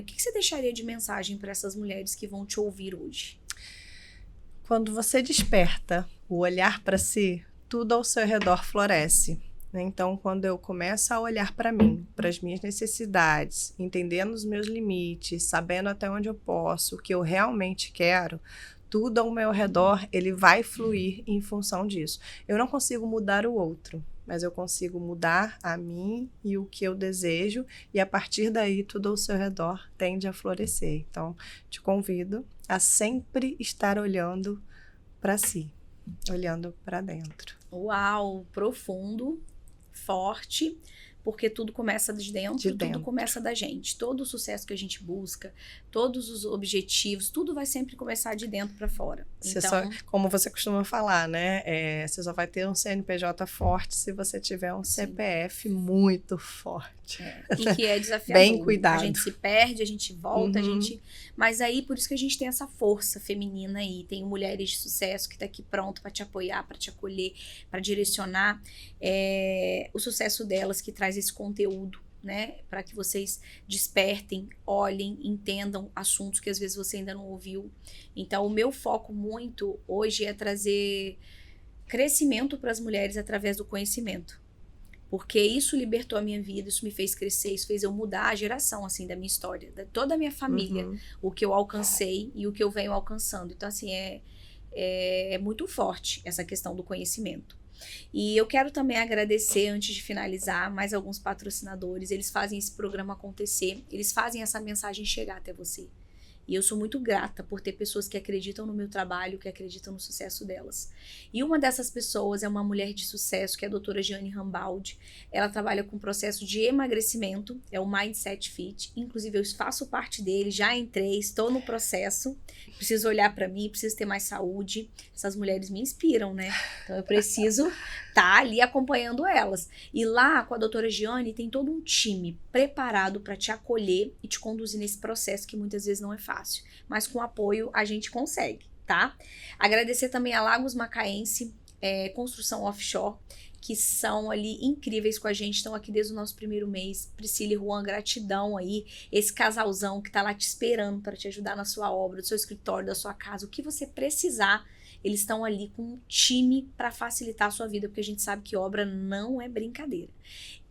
O que você deixaria de mensagem para essas mulheres que vão te ouvir hoje? Quando você desperta o olhar para si, tudo ao seu redor floresce. Né? Então, quando eu começo a olhar para mim, para as minhas necessidades, entendendo os meus limites, sabendo até onde eu posso, o que eu realmente quero, tudo ao meu redor, ele vai fluir em função disso. Eu não consigo mudar o outro, mas eu consigo mudar a mim e o que eu desejo, e a partir daí tudo ao seu redor tende a florescer. Então, te convido a sempre estar olhando para si, olhando para dentro. Uau, profundo, forte, porque tudo começa de dentro, tudo começa da gente. Todo o sucesso que a gente busca, todos os objetivos, tudo vai sempre começar de dentro para fora. Então, como você costuma falar, né? Você só vai ter um CNPJ forte se você tiver um CPF muito forte. E que é desafiador. Bem cuidado. A gente se perde, a gente volta, a gente... Mas aí, por isso que a gente tem essa força feminina aí. Tem mulheres de sucesso que tá aqui pronto para te apoiar, para te acolher, para direcionar o sucesso delas, que traz esse conteúdo, né? Para que vocês despertem, olhem, entendam assuntos que às vezes você ainda não ouviu. Então, o meu foco muito hoje é trazer crescimento para as mulheres através do conhecimento. Porque isso libertou a minha vida, isso me fez crescer, isso fez eu mudar a geração, assim, da minha história, de toda a minha família, o que eu alcancei e o que eu venho alcançando. Então, assim, é muito forte essa questão do conhecimento. E eu quero também agradecer, antes de finalizar, mais alguns patrocinadores. Eles fazem esse programa acontecer, eles fazem essa mensagem chegar até você. E eu sou muito grata por ter pessoas que acreditam no meu trabalho, que acreditam no sucesso delas. E uma dessas pessoas é uma mulher de sucesso, que é a doutora Giane Rambaldi. Ela trabalha com processo de emagrecimento, é o Mindset Fit. Inclusive, eu faço parte dele, já entrei, estou no processo. Preciso olhar para mim, preciso ter mais saúde. Essas mulheres me inspiram, né? Então, eu preciso estar ali acompanhando elas. E lá, com a doutora Giane, tem todo um time preparado para te acolher e te conduzir nesse processo que muitas vezes não é fácil. Mas com apoio a gente consegue, tá? Agradecer também a Lagos Macaense, Construção Offshore, que são ali incríveis com a gente, estão aqui desde o nosso primeiro mês. Priscila e Juan, gratidão aí. Esse casalzão que tá lá te esperando para te ajudar na sua obra, do seu escritório, da sua casa, o que você precisar, eles estão ali com um time para facilitar a sua vida, porque a gente sabe que obra não é brincadeira.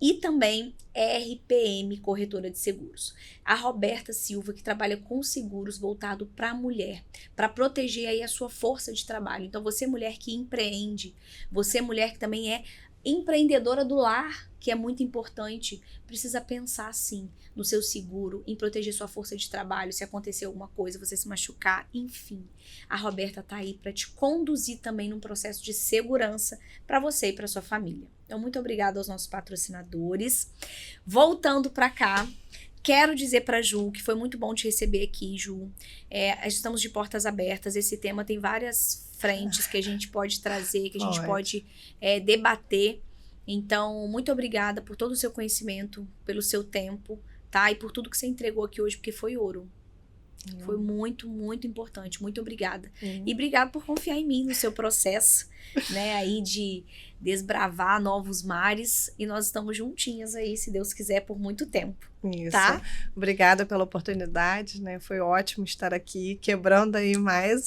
E também RPM, corretora de seguros. A Roberta Silva, que trabalha com seguros voltado para a mulher, para proteger aí a sua força de trabalho. Então, você mulher que empreende, você mulher que também é empreendedora do lar, que é muito importante, precisa pensar sim no seu seguro, em proteger sua força de trabalho, se acontecer alguma coisa, você se machucar, enfim. A Roberta tá aí para te conduzir também num processo de segurança para você e para sua família. Então, muito obrigada aos nossos patrocinadores. Voltando para cá, quero dizer para Ju que foi muito bom te receber aqui, Ju. Estamos de portas abertas. Esse tema tem várias frentes que a gente pode trazer, que a gente pode debater. Então, muito obrigada por todo o seu conhecimento, pelo seu tempo, tá? E por tudo que você entregou aqui hoje, porque foi ouro. Foi muito, muito importante. Muito obrigada. E obrigada por confiar em mim no seu processo, né? Aí de desbravar novos mares. E nós estamos juntinhas aí, se Deus quiser, por muito tempo. Isso. Tá? Obrigada pela oportunidade, né? Foi ótimo estar aqui, quebrando aí mais...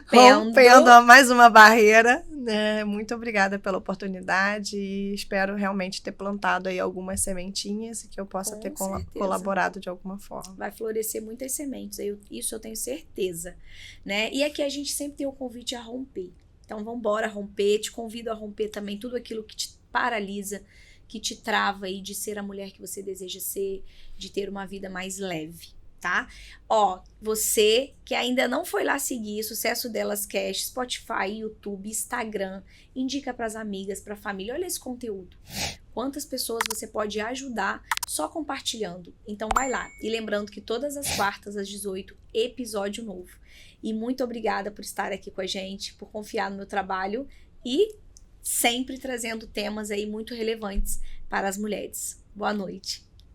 Rompendo mais uma barreira, né? Muito obrigada pela oportunidade e espero realmente ter plantado aí algumas sementinhas e que eu possa ter colaborado de alguma forma. Vai florescer muitas sementes, isso eu tenho certeza, né? E aqui a gente sempre tem o convite a romper. Então vamos embora romper, te convido a romper também tudo aquilo que te paralisa, que te trava aí de ser a mulher que você deseja ser, de ter uma vida mais leve. Tá? Ó, você que ainda não foi lá seguir Sucesso Delas Cast, Spotify, YouTube, Instagram, indica pras amigas, pra família, olha esse conteúdo. Quantas pessoas você pode ajudar só compartilhando. Então vai lá. E lembrando que todas as quartas às 18, episódio novo. E muito obrigada por estar aqui com a gente, por confiar no meu trabalho e sempre trazendo temas aí muito relevantes para as mulheres. Boa noite.